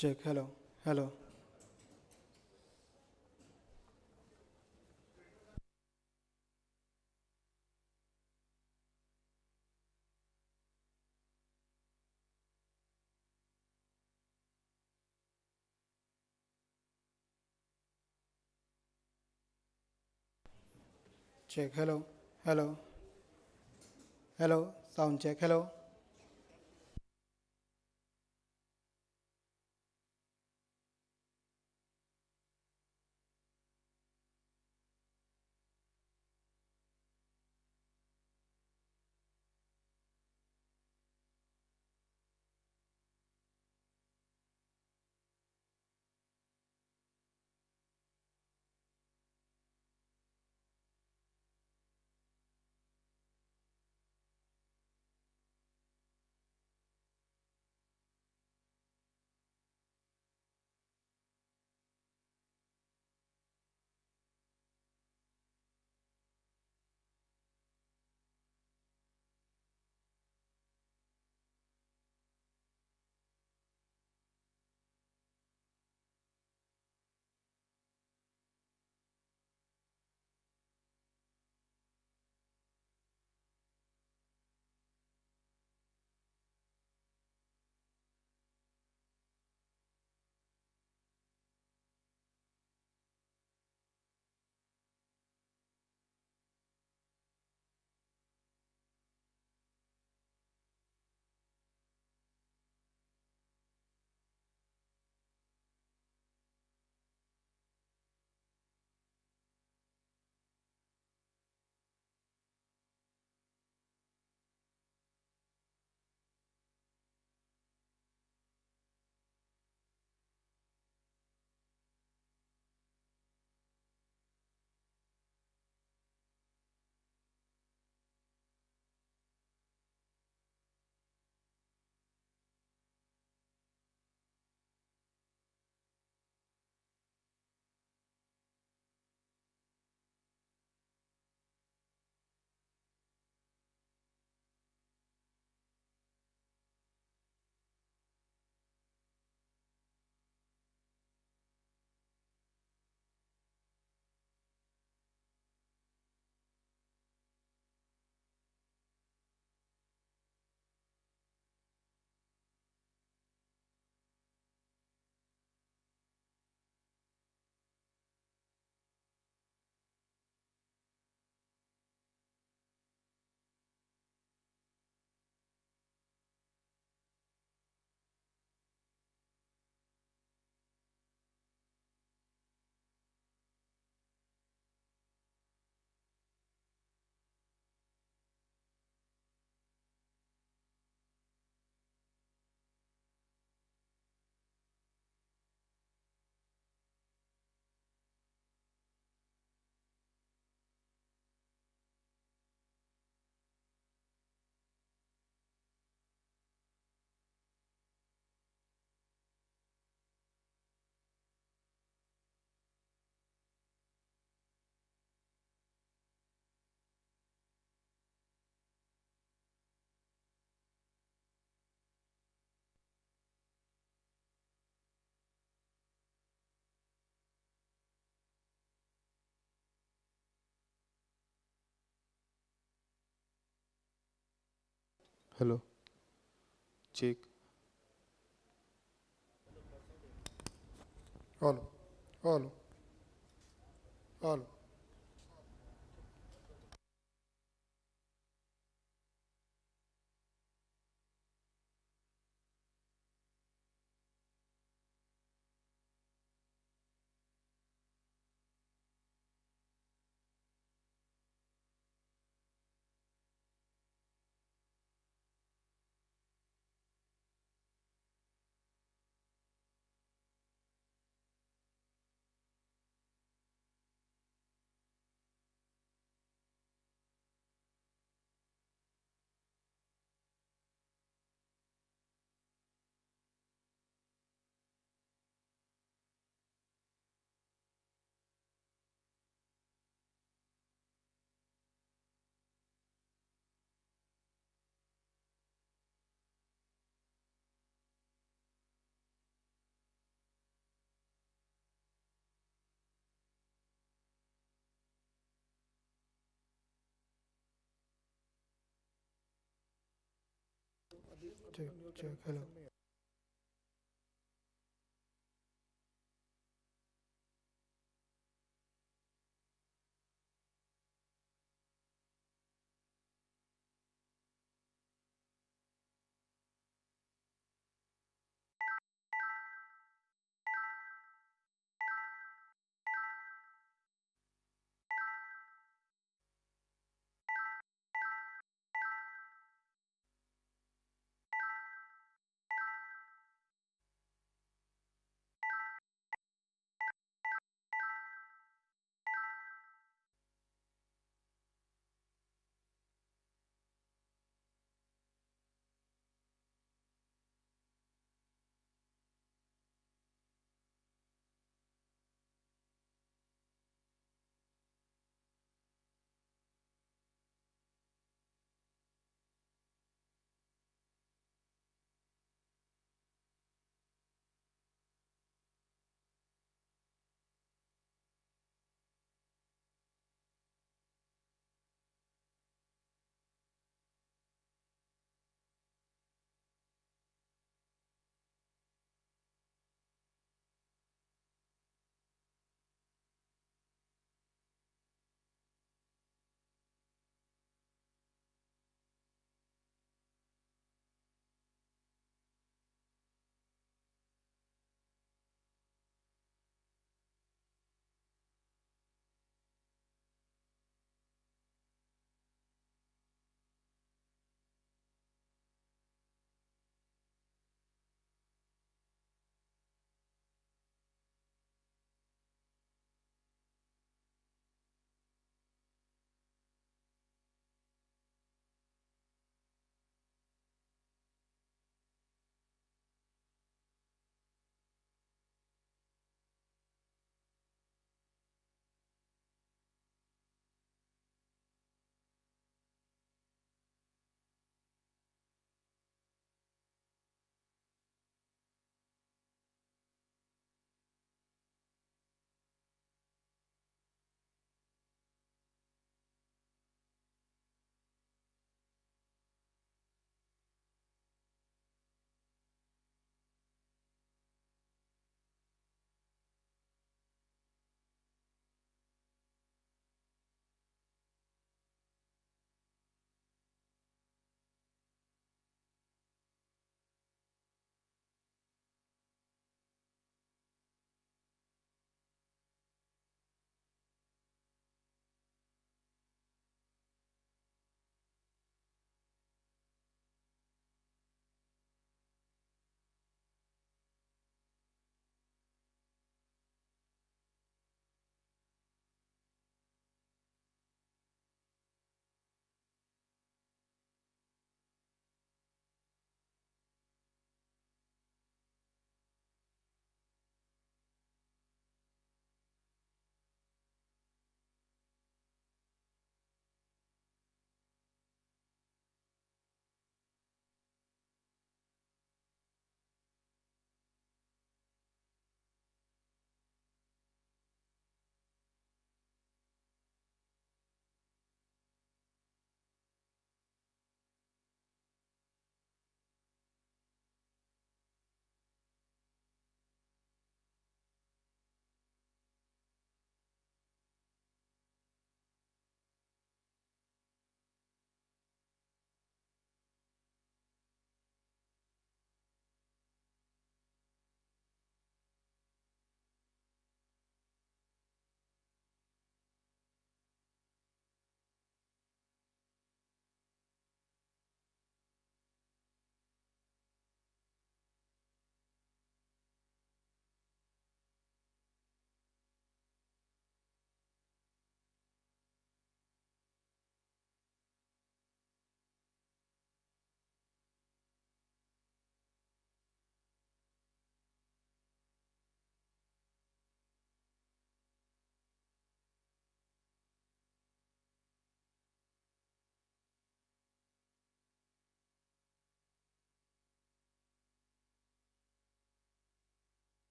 Check. Hello. Hello. Check. Hello. Hello. Hello. Sound check. Hello. Hello, check. All. All. All. check, check. Hello.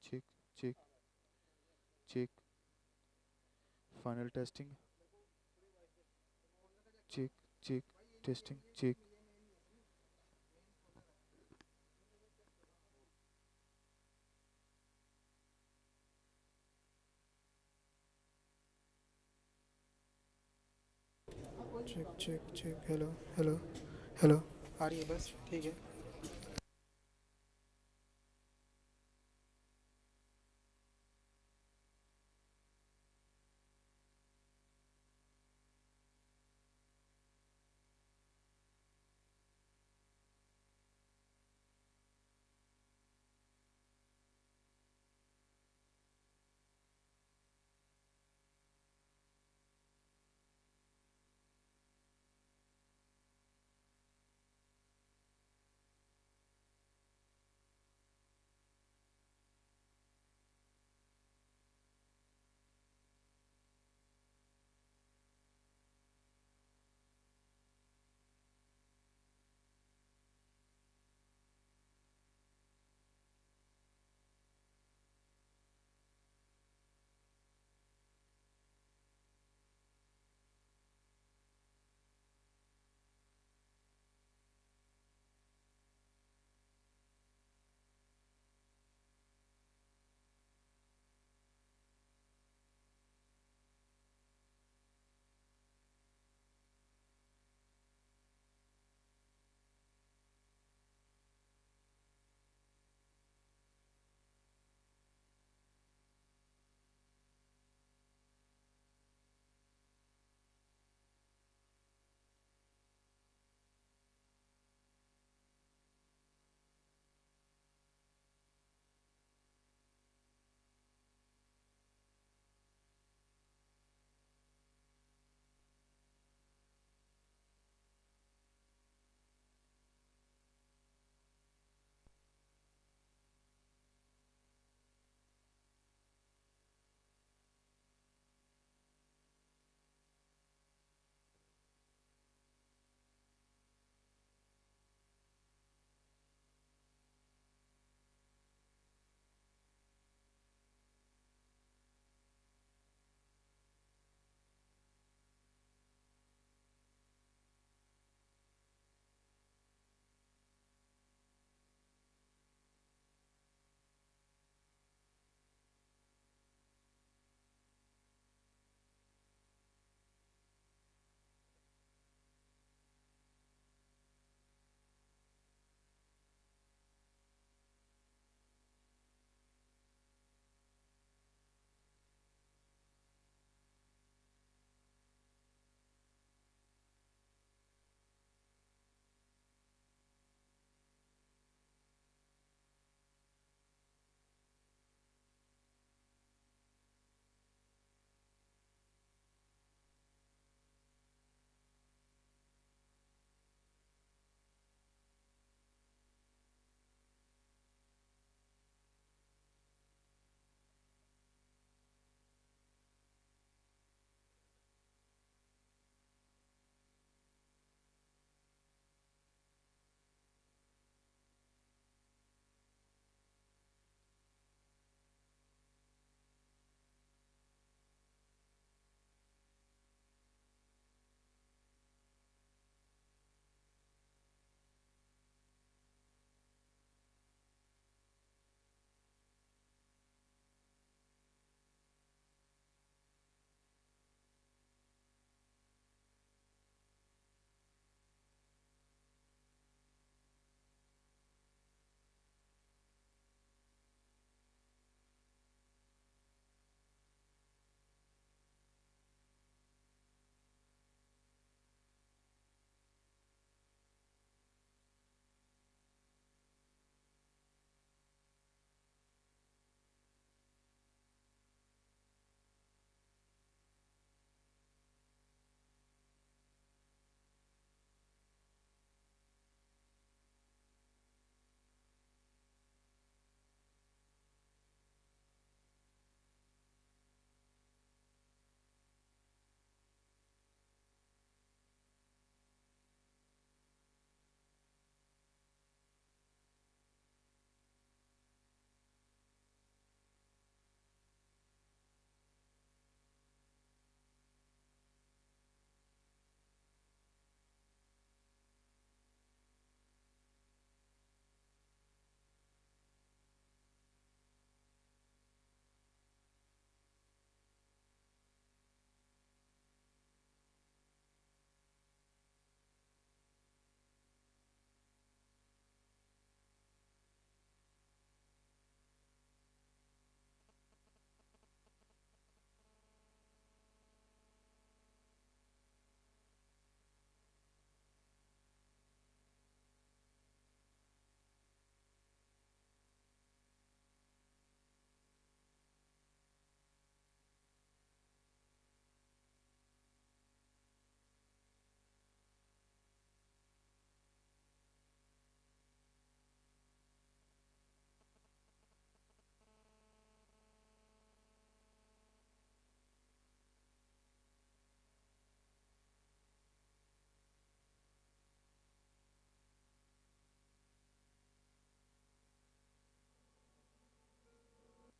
check, check, check. Final testing. Check, check, testing, check. Check check check. Hello hello hello. आ रही है बस, ठीक है।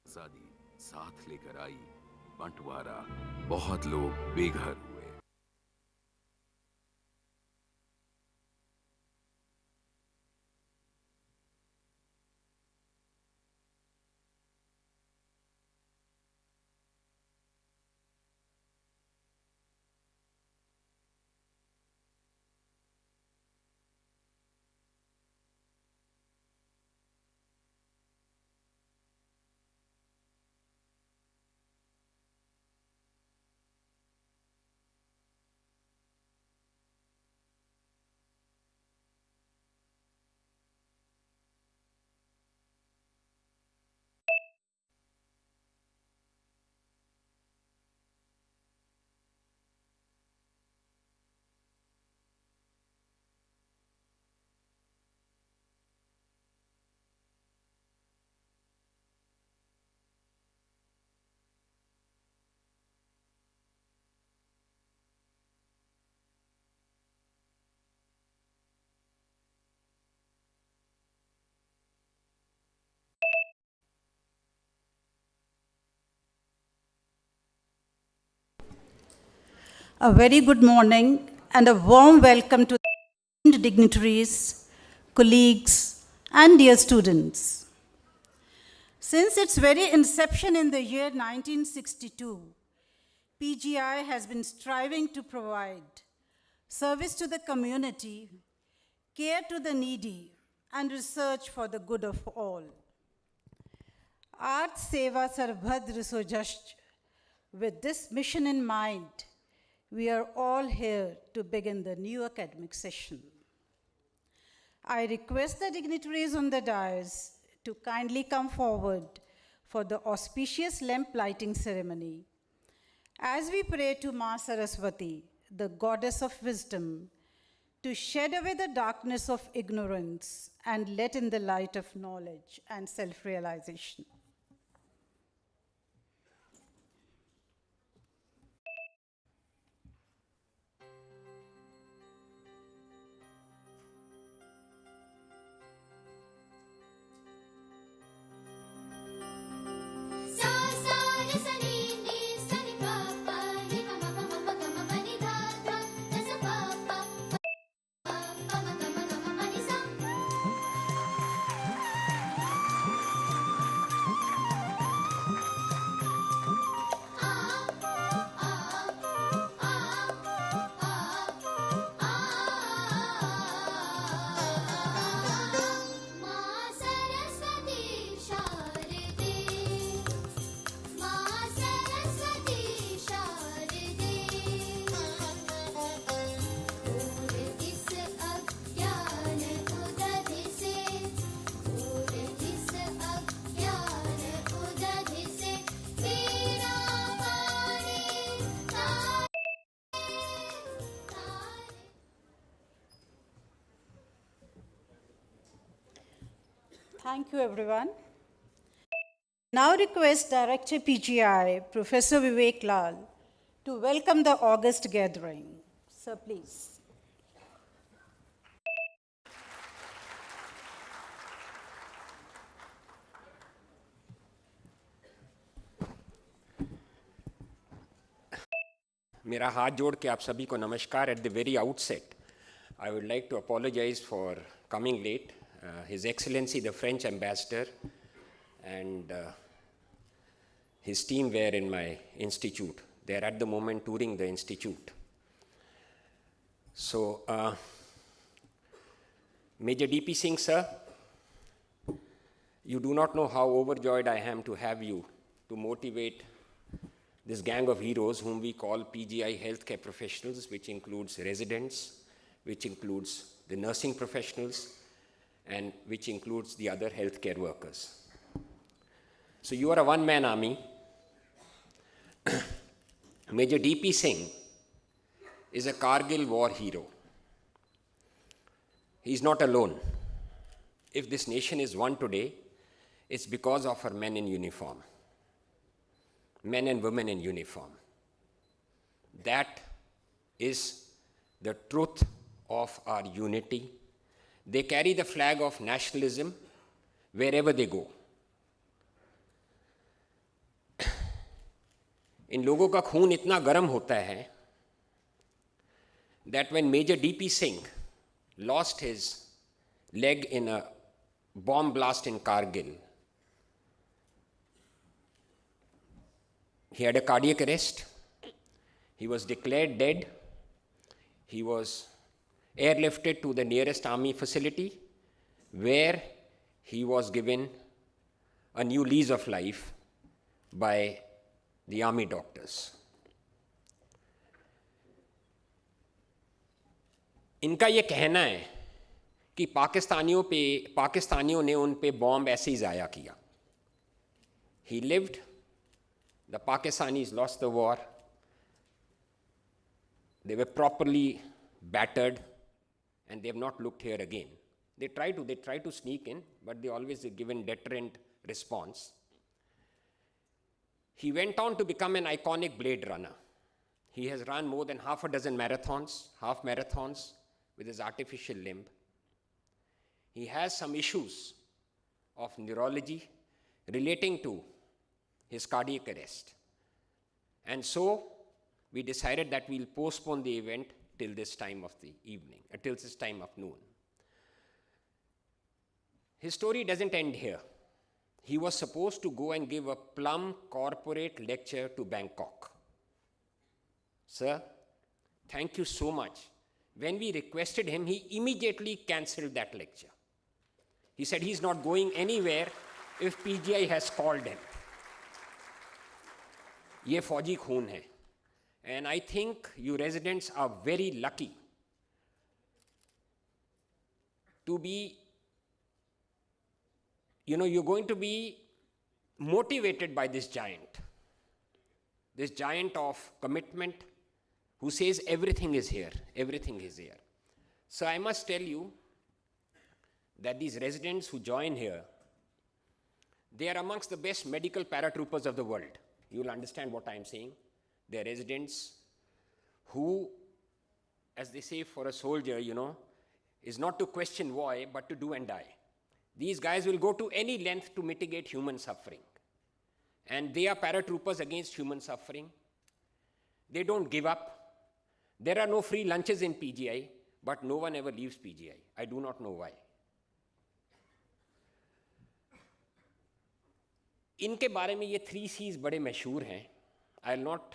आजादी साथ लेकर आई, बंटवारा, बहुत लोग बेघर हुए। A very good morning and a warm welcome to the dignitaries, colleagues, and dear students. Since its very inception in the year 1962, PGI has been striving to provide service to the community, care to the needy, and research for the good of all. Art Seva Sarbhadra Sojasht. With this mission in mind, we are all here to begin the new academic session. I request the dignitaries on the dais to kindly come forward for the auspicious lamp lighting ceremony. As we pray to Ma Saraswati, the goddess of wisdom, to shed away the darkness of ignorance and let in the light of knowledge and self-realization. Thank you, everyone. Now request Director PGI, Professor Vivek Lal, to welcome the August gathering. Sir, please. मेरा हाथ जोड़ के आप सभी को नमस्कार at the very outset. I would like to apologize for coming late. His Excellency the French Ambassador and his team were in my institute. They are at the moment touring the institute. So, Major DP Singh sir, you do not know how overjoyed I am to have you to motivate this gang of heroes whom we call PGI healthcare professionals, which includes residents, which includes the nursing professionals, and which includes the other healthcare workers. So you are a one-man army. Major DP Singh is a Kargil war hero. He is not alone. If this nation is one today, it's because of our men in uniform. Men and women in uniform. That is the truth of our unity. They carry the flag of nationalism wherever they go. इन लोगों का खून इतना गर्म होता है that when Major D.P. Singh lost his leg in a bomb blast in Kargil, he had a cardiac arrest. He was declared dead. He was airlifted to the nearest army facility where he was given a new lease of life by the army doctors. इनका ये कहना है कि पाकिस्तानियों ने उन पे bomb ऐसे ही ज़ाया किया. He lived, the Pakistanis lost the war, they were properly battered, and they have not looked here again. They try to sneak in, but they always given deterrent response. He went on to become an iconic blade runner. He has run more than half a dozen marathons, half marathons, with his artificial limb. He has some issues of neurology relating to his cardiac arrest. And so we decided that we'll postpone the event till this time of the evening, till this time of noon. His story doesn't end here. He was supposed to go and give a plum corporate lecture to Bangkok. Sir, thank you so much. When we requested him, he immediately cancelled that lecture. He said he's not going anywhere if PGI has called him. ये फौजी खून है. And I think you residents are very lucky to be, you're going to be motivated by this giant of commitment who says everything is here, everything is here. So I must tell you that these residents who join here, they are amongst the best medical paratroopers of the world. You will understand what I am saying. They are residents who, as they say for a soldier, is not to question why, but to do and die. These guys will go to any length to mitigate human suffering. And they are paratroopers against human suffering. They don't give up. There are no free lunches in PGI, but no one ever leaves PGI. I do not know why. इनके बारे में ये 3 C's बड़े मशहूर हैं. I'll not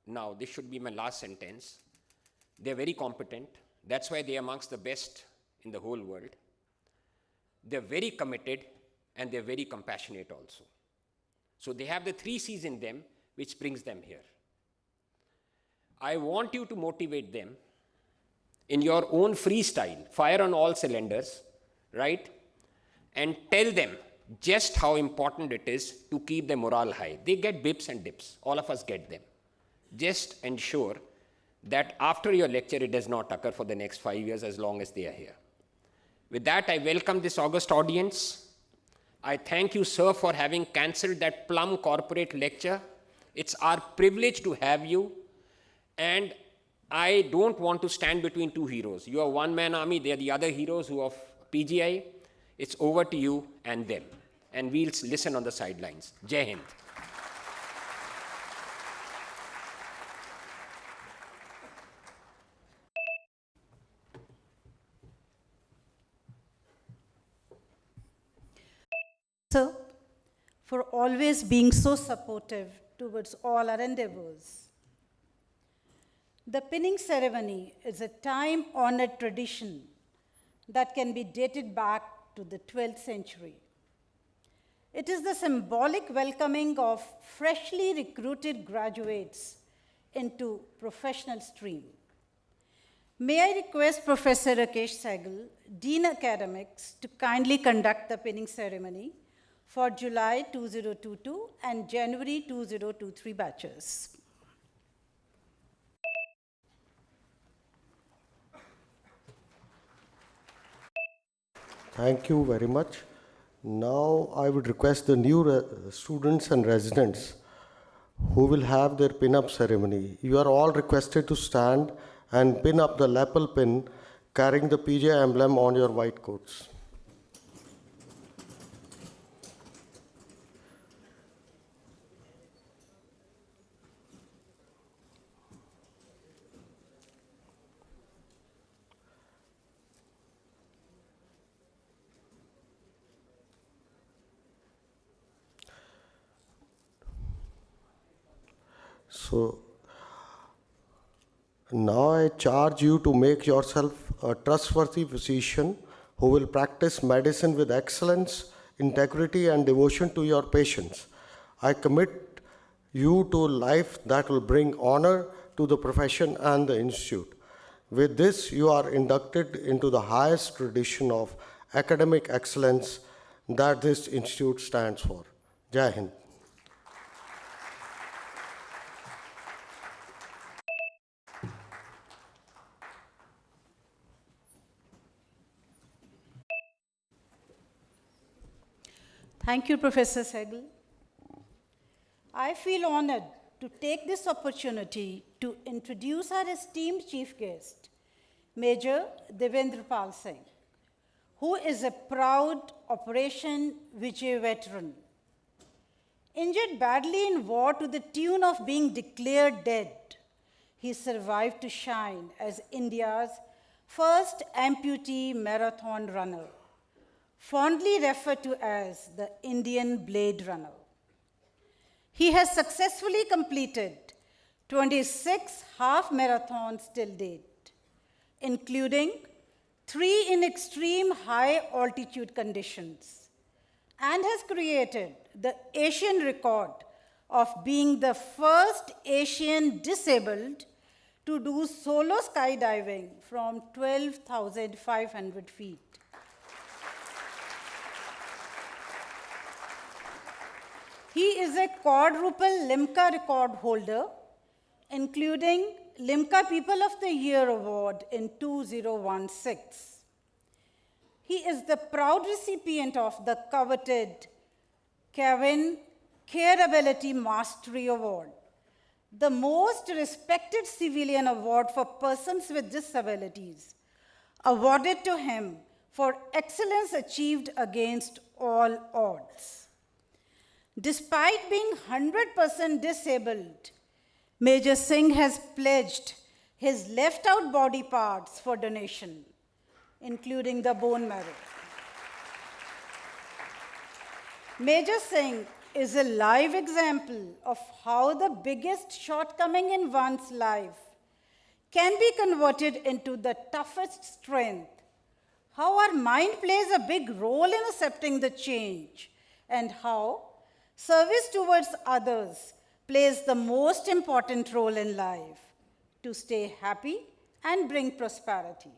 now, this should be my last sentence. They're very competent. That's why they're amongst the best in the whole world. They're very committed and they're very compassionate also. So they have the 3 C's in them, which brings them here. I want you to motivate them in your own freestyle, fire on all cylinders, right? And tell them just how important it is to keep their morale high. They get bips and dips. All of us get them. Just ensure that after your lecture, it does not occur for the next 5 years as long as they are here. With that, I welcome this august audience. I thank you, sir, for having cancelled that plum corporate lecture. It's our privilege to have you. And I don't want to stand between two heroes. You are one-man army. They are the other heroes who are of PGI. It's over to you and them. And we'll listen on the sidelines. Jai Hind. Sir, for always being so supportive towards all our endeavors. The pinning ceremony is a time-honored tradition that can be dated back to the 12th century. It is the symbolic welcoming of freshly recruited graduates into professional stream. May I request Professor Rakesh Sehgal, Dean Academics, to kindly conduct the pinning ceremony for July 2022 and January 2023 batches. Thank you very much. Now I would request the new students and residents who will have their pin-up ceremony. You are all requested to stand and pin up the lapel pin carrying the PGI emblem on your white coats. So now I charge you to make yourself a trustworthy physician who will practice medicine with excellence, integrity, and devotion to your patients. I commit you to a life that will bring honor to the profession and the institute. With this, you are inducted into the highest tradition of academic excellence that this institute stands for. Jai Hind. Thank you, Professor Sehgal. I feel honored to take this opportunity to introduce our esteemed chief guest, Major Devendra Pal Singh, who is a proud Operation Vijay veteran. Injured badly in war to the tune of being declared dead, he survived to shine as India's first amputee marathon runner, fondly referred to as the Indian Blade Runner. He has successfully completed 26 half marathons till date, including 3 in extreme high altitude conditions, and has created the Asian record of being the first Asian disabled to do solo skydiving from 12,500 feet. He is a quadruple Limca record holder, including Limca People of the Year Award in 2016. He is the proud recipient of the coveted Kevin Careability Mastery Award, the most respected civilian award for persons with disabilities, awarded to him for excellence achieved against all odds. Despite being 100% disabled, Major Singh has pledged his left-out body parts for donation, including the bone marrow. Major Singh is a live example of how the biggest shortcoming in one's life can be converted into the toughest strength, how our mind plays a big role in accepting the change, and how service towards others plays the most important role in life to stay happy and bring prosperity.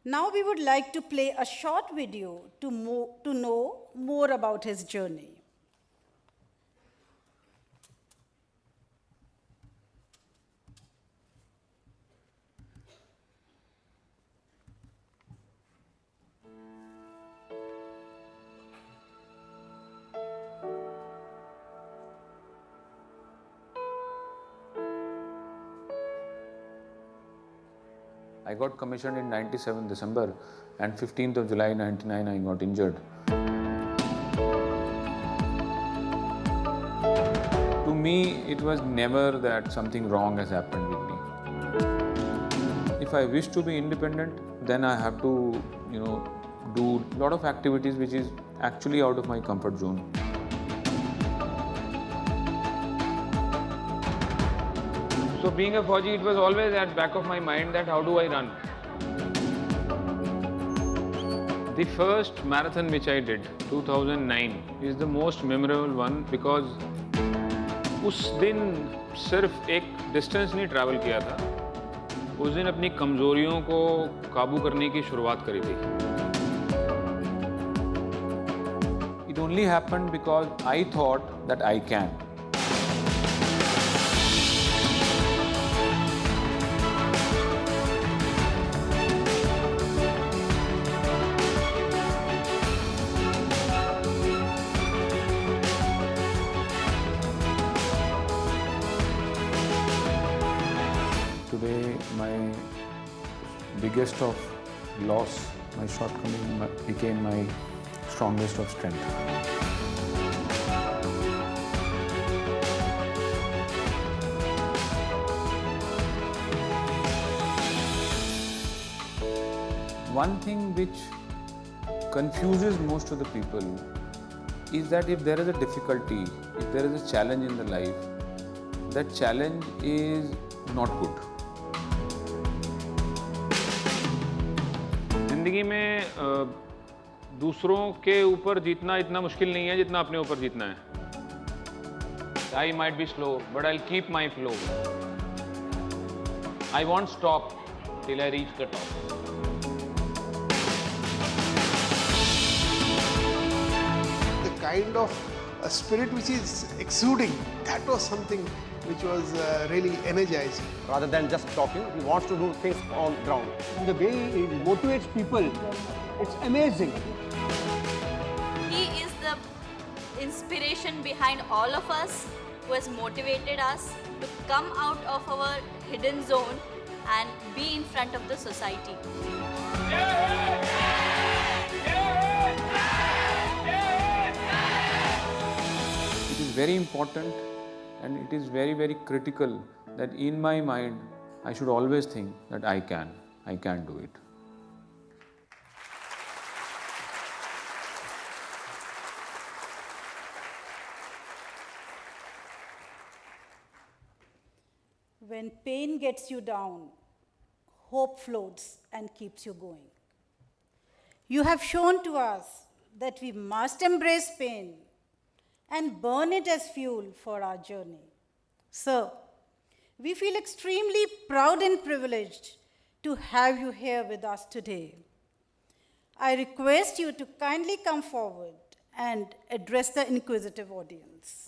Now we would like to play a short video to know more about his journey. I got commissioned in 97 December and 15th of July 99 I got injured. To me, it was never that something wrong has happened with me. If I wish to be independent, then I have to, do a lot of activities which is actually out of my comfort zone. So being a Fauji, it was always at back of my mind that how do I run? The first marathon which I did, 2009, is the most memorable one because उस दिन सिर्फ एक distance नहीं travel किया था, उस दिन अपनी कमजोरियों को काबू करने की शुरुआत करी थी. It only happened because I thought that I can. Today, my biggest of loss, my shortcoming became my strongest of strength. One thing which confuses most of the people is that if there is a difficulty, if there is a challenge in the life, that challenge is not good. जिंदगी में दूसरों के ऊपर जीतना इतना मुश्किल नहीं है जितना अपने ऊपर जीतना है. I might be slow, but I'll keep my flow. I won't stop till I reach the top. The kind of spirit which is exuding, that was something which was really energizing. Rather than just talking, he wants to do things on ground. The way he motivates people, it's amazing. He is the inspiration behind all of us, who has motivated us to come out of our hidden zone and be in front of the society. It is very important and it is very, very critical that in my mind I should always think that I can do it. When pain gets you down, hope floats and keeps you going. You have shown to us that we must embrace pain and burn it as fuel for our journey. Sir, we feel extremely proud and privileged to have you here with us today. I request you to kindly come forward and address the inquisitive audience.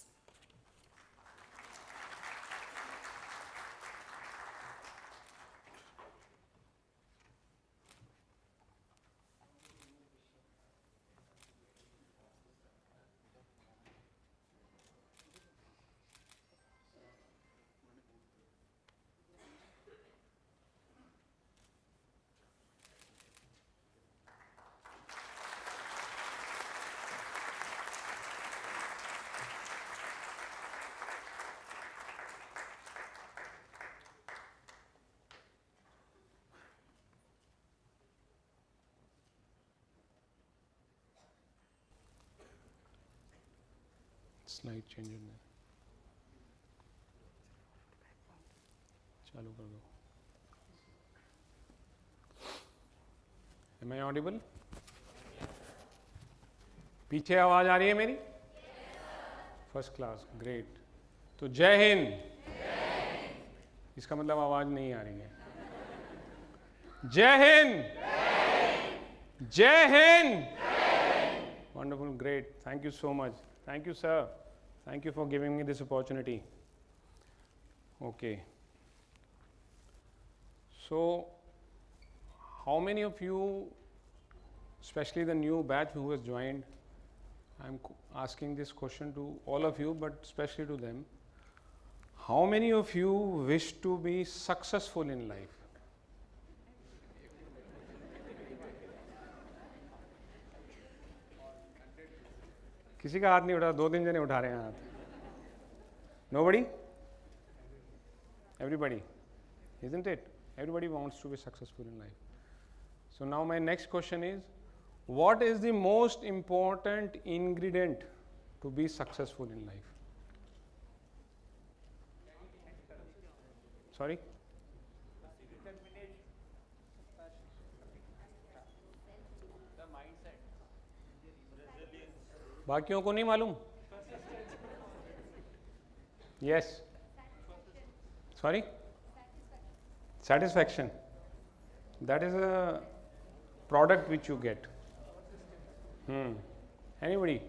Slide change in there. चालू कर दो. Am I audible? पीछे आवाज आ रही है मेरी? First class, great. तो जय हिंद. इसका मतलब आवाज नहीं आ रही है. जय हिंद. जय Hind. Wonderful, great. Thank you so much. Thank you, sir. Thank you for giving me this opportunity. Okay. So, how many of you, especially the new batch who has joined, I'm asking this question to all of you, but especially to them. How many of you wish to be successful in life? किसी का हाथ नहीं उठा, 2-3 जने उठा रहे हैं हाथ. Nobody? Everybody, isn't it? Everybody wants to be successful in life. So now my next question is, what is the most important ingredient to be successful in life? Sorry? बाकियों को नहीं मालूम? Yes. Sorry? Satisfaction. That is a product which you get. Anybody?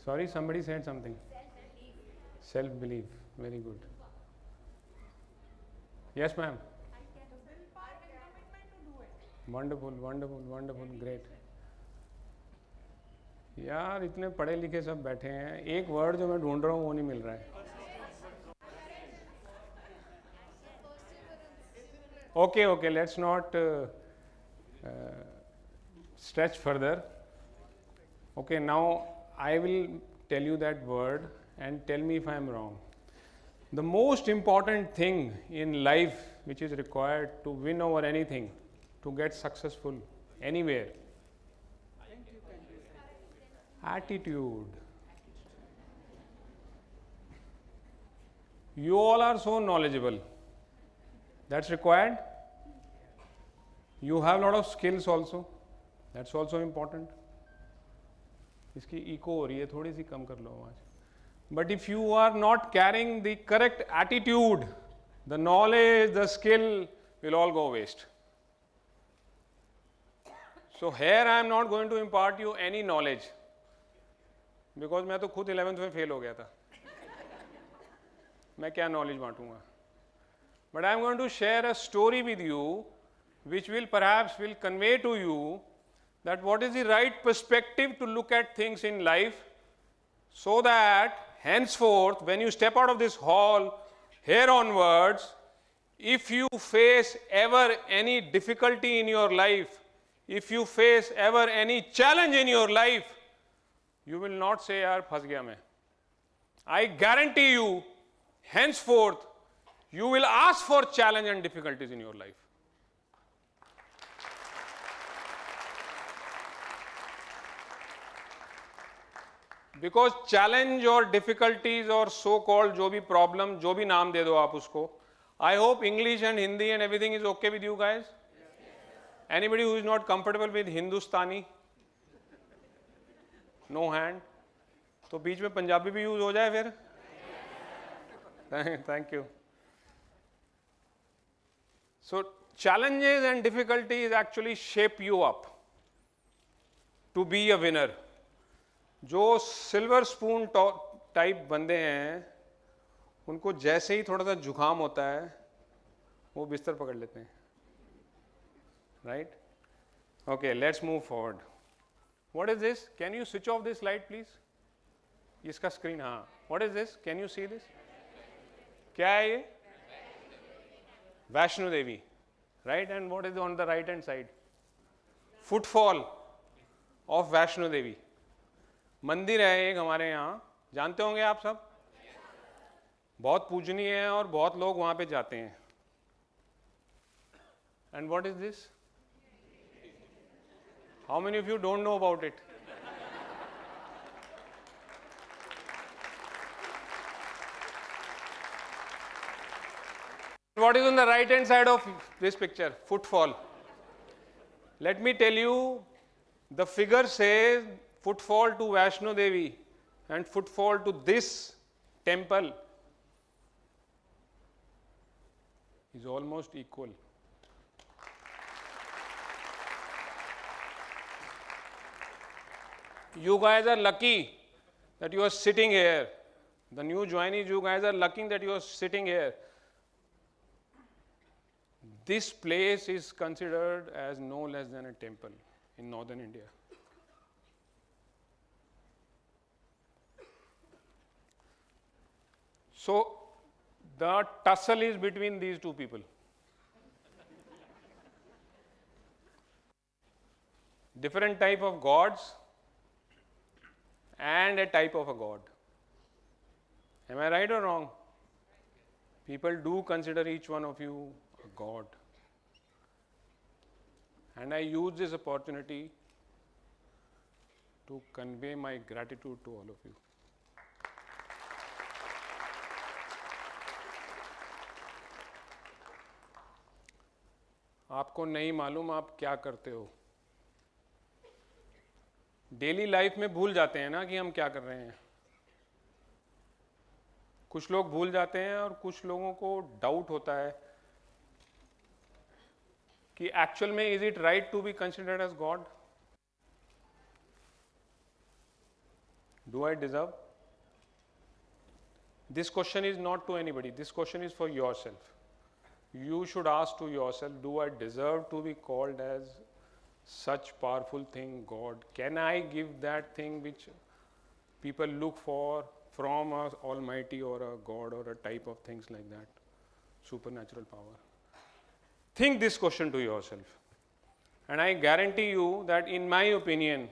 Sorry, somebody said something. Self-belief. Very good. Yes, ma'am. Wonderful, wonderful, wonderful, great. यार इतने पढ़े लिखे सब बैठे हैं, एक वर्ड जो मैं ढूंढ रहा हूँ वो नहीं मिल रहा है. Okay, let's not stretch further. Okay, now I will tell you that word and tell me if I am wrong. The most important thing in life which is required to win over anything, to get successful anywhere, attitude. You all are so knowledgeable. That's required. You have a lot of skills also. That's also important. इसकी eco हो रही है, थोड़ी सी कम कर लो आवाज. But if you are not carrying the correct attitude, the knowledge, the skill will all go waste. So here I am not going to impart you any knowledge, because मैं तो खुद 11th में फेल हो गया था. मैं क्या knowledge बांटूंगा? But I am going to share a story with you, which will perhaps convey to you that what is the right perspective to look at things in life, so that henceforth, when you step out of this hall, here onwards, if you face ever any difficulty in your life, if you face ever any challenge in your life, you will not say, yaar, phas gaya main. I guarantee you, henceforth, you will ask for challenge and difficulties in your life. Because challenge or difficulties or so-called जो भी problem, जो भी नाम दे दो आप उसको, I hope English and Hindi and everything is okay with you guys. Anybody who is not comfortable with Hindustani? No hand. तो बीच में पंजाबी भी यूज हो जाए फिर? Thank you. So challenges and difficulties actually shape you up to be a winner. जो silver spoon type बंदे हैं, उनको जैसे ही थोड़ा सा जुकाम होता है, वो बिस्तर पकड़ लेते हैं. Right? Okay, let's move forward. What is this? Can you switch off this light, please? इसका स्क्रीन, हाँ. What is this? Can you see this? क्या है ये? Vaishno Devi. Right? And what is on the right hand side? Footfall of Vaishno Devi. मंदिर है एक हमारे यहाँ, जानते होंगे आप सब, बहुत पूजनीय है और बहुत लोग वहाँ पे जाते हैं. And what is this? How many of you don't know about it? What is on the right hand side of this picture? Footfall. Let me tell you, the figure says footfall to Vaishno Devi and footfall to this temple is almost equal. You guys are lucky that you are sitting here. The new joinees, you guys are lucky that you are sitting here. This place is considered as no less than a temple in northern India. So the tussle is between these two people. Different type of gods and a type of a god. Am I right or wrong? People do consider each one of you a god. And I use this opportunity to convey my gratitude to all of you. आपको नहीं मालूम आप क्या करते हो. Daily life में भूल जाते हैं ना कि हम क्या कर रहे हैं. कुछ लोग भूल जाते हैं और कुछ लोगों को डाउट होता है कि एक्चुअल में is it right to be considered as God. Do I deserve? This question is not to anybody. This question is for yourself. You should ask to yourself, do I deserve to be called as such powerful thing, God? Can I give that thing which people look for from a almighty or a God or a type of things like that? Supernatural power. Think this question to yourself. And I guarantee you that in my opinion,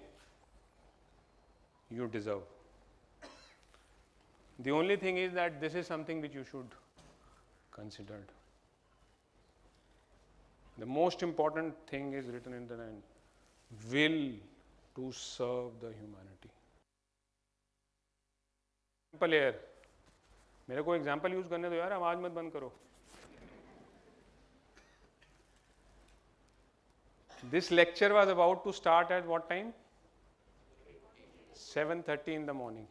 you deserve. The only thing is that this is something which you should consider. The most important thing is written in the end, will to serve the humanity. Simple here. मेरे को example use करने दो यार, आवाज मत बंद करो. This lecture was about to start at what time? 7:30 in the morning.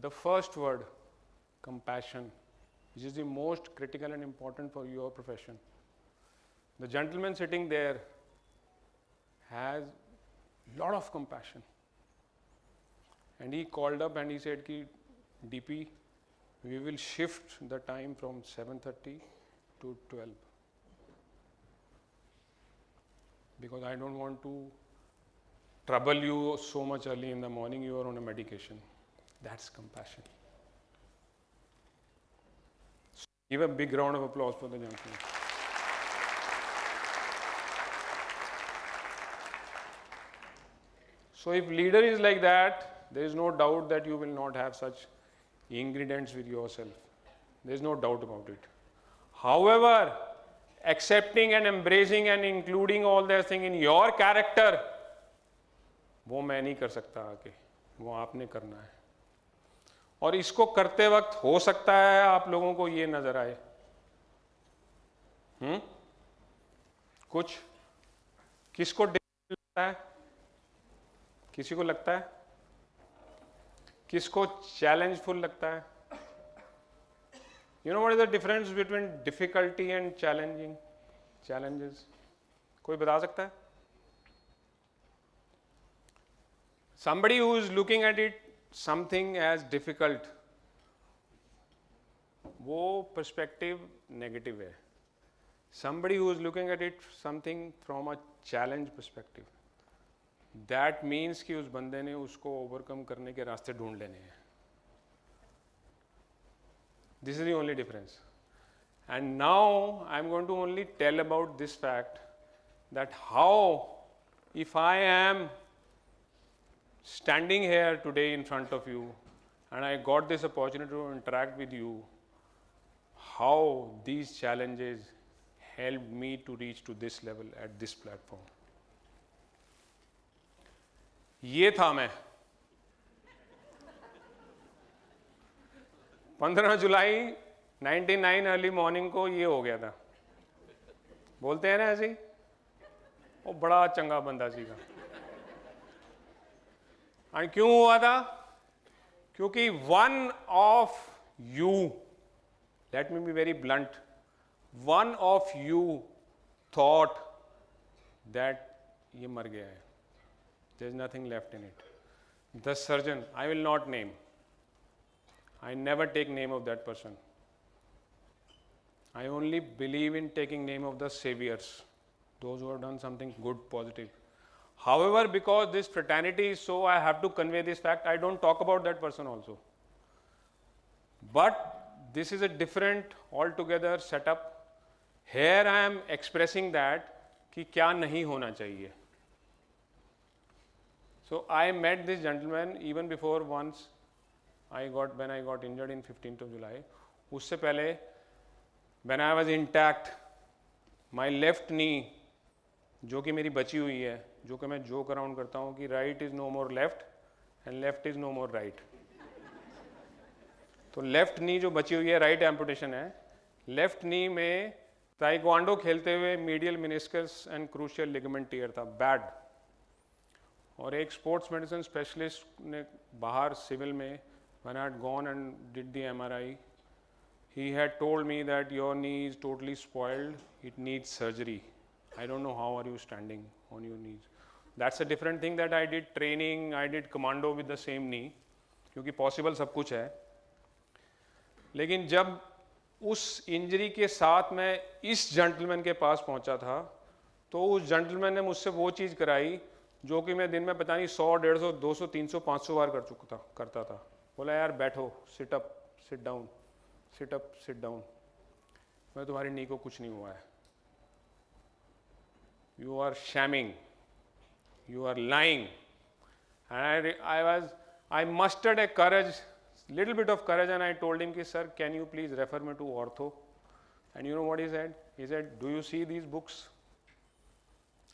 The first word, compassion, which is the most critical and important for your profession. The gentleman sitting there has lot of compassion. And he called up and he said, Ki, DP, we will shift the time from 7:30 to 12. Because I don't want to trouble you so much early in the morning, you are on a medication. That's compassion. So give a big round of applause for the gentleman. So if leader is like that, there is no doubt that you will not have such ingredients with yourself. There is no doubt about it. However, accepting and embracing and including all those things in your character, वो मैं नहीं कर सकता आके, वो आपने करना है. और इसको करते वक्त हो सकता है आप लोगों को ये नजर आए, कुछ किसको लगता है, किसी को लगता है, किसको चैलेंजफुल लगता है. You know what is the difference between difficulty and challenges? कोई बता सकता है? Somebody who is looking at it something as difficult, वो perspective negative है. Somebody who is looking at it something from a challenge perspective, that means कि उस बंदे ने उसको overcome करने के रास्ते ढूंढ लेने हैं. This is the only difference. And now I am going to only tell about this fact, that how, if I am standing here today in front of you and I got this opportunity to interact with you, how these challenges helped me to reach to this level at this platform. ये था मैं 15 जुलाई 99 early morning को ये हो गया था. बोलते हैं ना ऐसे ही, वो बड़ा चंगा बंदा सीगा. और क्यों हुआ था? क्योंकि one of you, let me be very blunt, one of you thought that ये मर गया है, there is nothing left in it. The surgeon, I will not name, I never take name of that person. I only believe in taking name of the saviors, those who have done something good, positive. However, because this fraternity is so, I have to convey this fact, I don't talk about that person also. But this is a different altogether setup. Here I am expressing that कि क्या नहीं होना चाहिए. So I met this gentleman even before once. When I got injured in 15th of July, उससे पहले when I was intact, my left knee, जो कि मेरी बची हुई है, जो कि मैं जोक अराउंड करता हूँ कि right is no more left and left is no more right. तो left knee जो बची हुई है, right amputation है. Left knee में ताइक्वांडो खेलते हुए medial meniscus and crucial ligament tear था, bad. और एक स्पोर्ट्स मेडिसिन स्पेशलिस्ट ने बाहर सिविल में, when I had gone and did the MRI, he had told me that your knee is totally spoiled, it needs surgery. I don't know how are you standing on your knees. That's a different thing that I did training, I did commando with the same knee, क्योंकि possible सब कुछ है. लेकिन जब उस injury के साथ मैं इस जेंटलमैन के पास पहुंचा था, तो उस जेंटलमैन ने मुझसे वो चीज़ कराई जो कि मैं दिन में पता नहीं 100, 150, 200, 300, 500 बार करता था. बोला यार बैठो, sit up, sit down, sit up, sit down. मैं तुम्हारी नी को कुछ नहीं हुआ है. You are shamming, you are lying. And I mustered a courage, little bit of courage, and I told him कि sir, can you please refer me to ortho? And you know what he said? He said, do you see these books?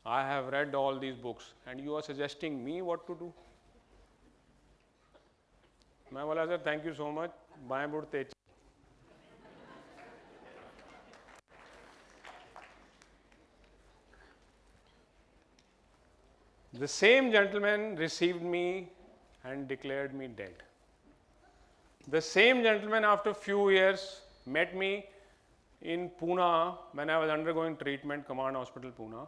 I have read all these books and you are suggesting me what to do? मैं बोला sir thank you so much, बाएं बुट तेज. The same gentleman received me and declared me dead. The same gentleman after few years met me in Pune when I was undergoing treatment, Command Hospital Pune.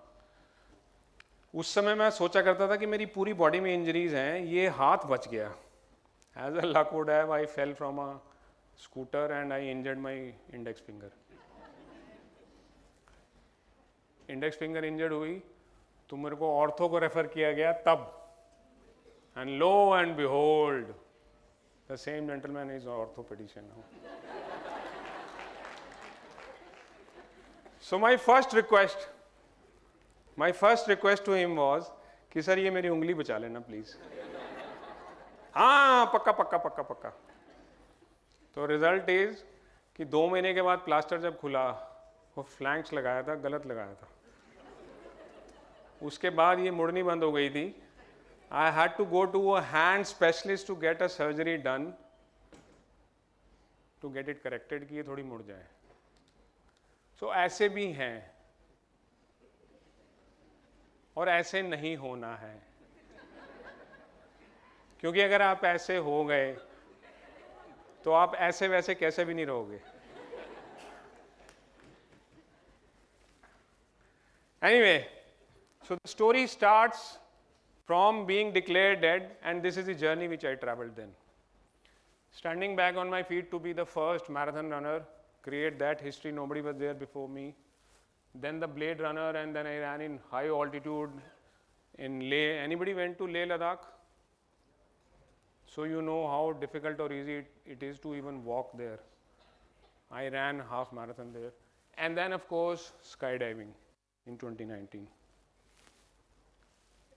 उस समय मैं सोचा करता था कि मेरी पूरी बॉडी में इंजरीज हैं, ये हाथ बच गया. As a luck would have, I fell from a scooter and I injured my index finger. Index finger injured हुई तो मेरे को ऑर्थो को रेफर किया गया तब. And lo and behold, the same gentleman is an orthopedician now. So my first request to him was कि sir ये मेरी उंगली बचा लेना प्लीज. हाँ पक्का पक्का पक्का पक्का. तो रिजल्ट इज कि 2 महीने के बाद प्लास्टर जब खुला, वो फ्लैंक्स लगाया था, गलत लगाया था. उसके बाद ये मुड़नी बंद हो गई थी. I had to go to a hand specialist to get a surgery done to get it corrected कि ये थोड़ी मुड़ जाए. So ऐसे भी हैं और ऐसे नहीं होना है, क्योंकि अगर आप ऐसे हो गए तो आप ऐसे वैसे कैसे भी नहीं रहोगे. Anyway, so the story starts from being declared dead, and this is the journey which I traveled then. Standing back on my feet to be the first marathon runner, create that history, nobody was there before me. Then the Blade Runner, and then I ran in high altitude in Leh. Anybody went to Leh Ladakh? So you know how difficult or easy it is to even walk there. I ran half marathon there. And then of course skydiving in 2019.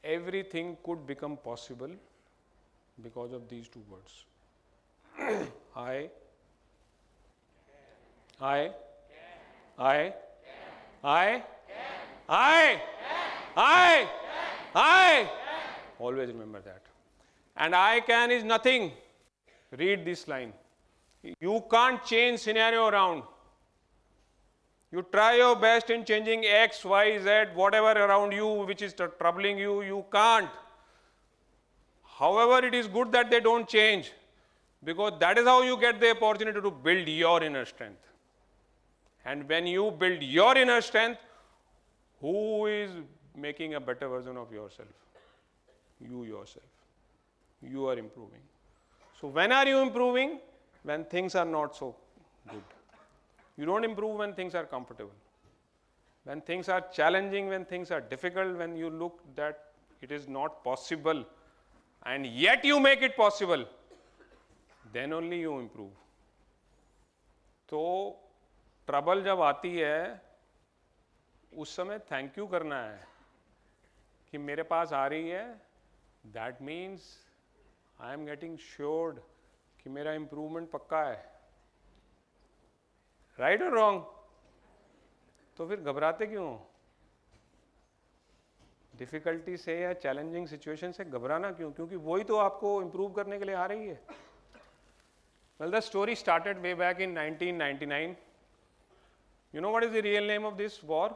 Everything could become possible because of these 2 words. I always remember that. And I can is nothing. Read this line. You can't change scenario around. You try your best in changing X, Y, Z, whatever around you which is troubling you, you can't. However, it is good that they don't change, because that is how you get the opportunity to build your inner strength. And when you build your inner strength, who is making a better version of yourself? You yourself. You are improving. So when are you improving? When things are not so good. You don't improve when things are comfortable. When things are challenging, when things are difficult, when you look that it is not possible and yet you make it possible, then only you improve. तो trouble जब आती है उस समय thank you करना है कि मेरे पास आ रही है. That means I am getting assured कि मेरा इम्प्रूवमेंट पक्का है. राइट और रॉन्ग? तो फिर घबराते क्यों? डिफिकल्टी से या चैलेंजिंग सिचुएशन से घबराना क्यों? क्योंकि वही तो आपको इम्प्रूव करने के लिए आ रही है. Well, the story started way back in 1999. You know what is the real name of this war?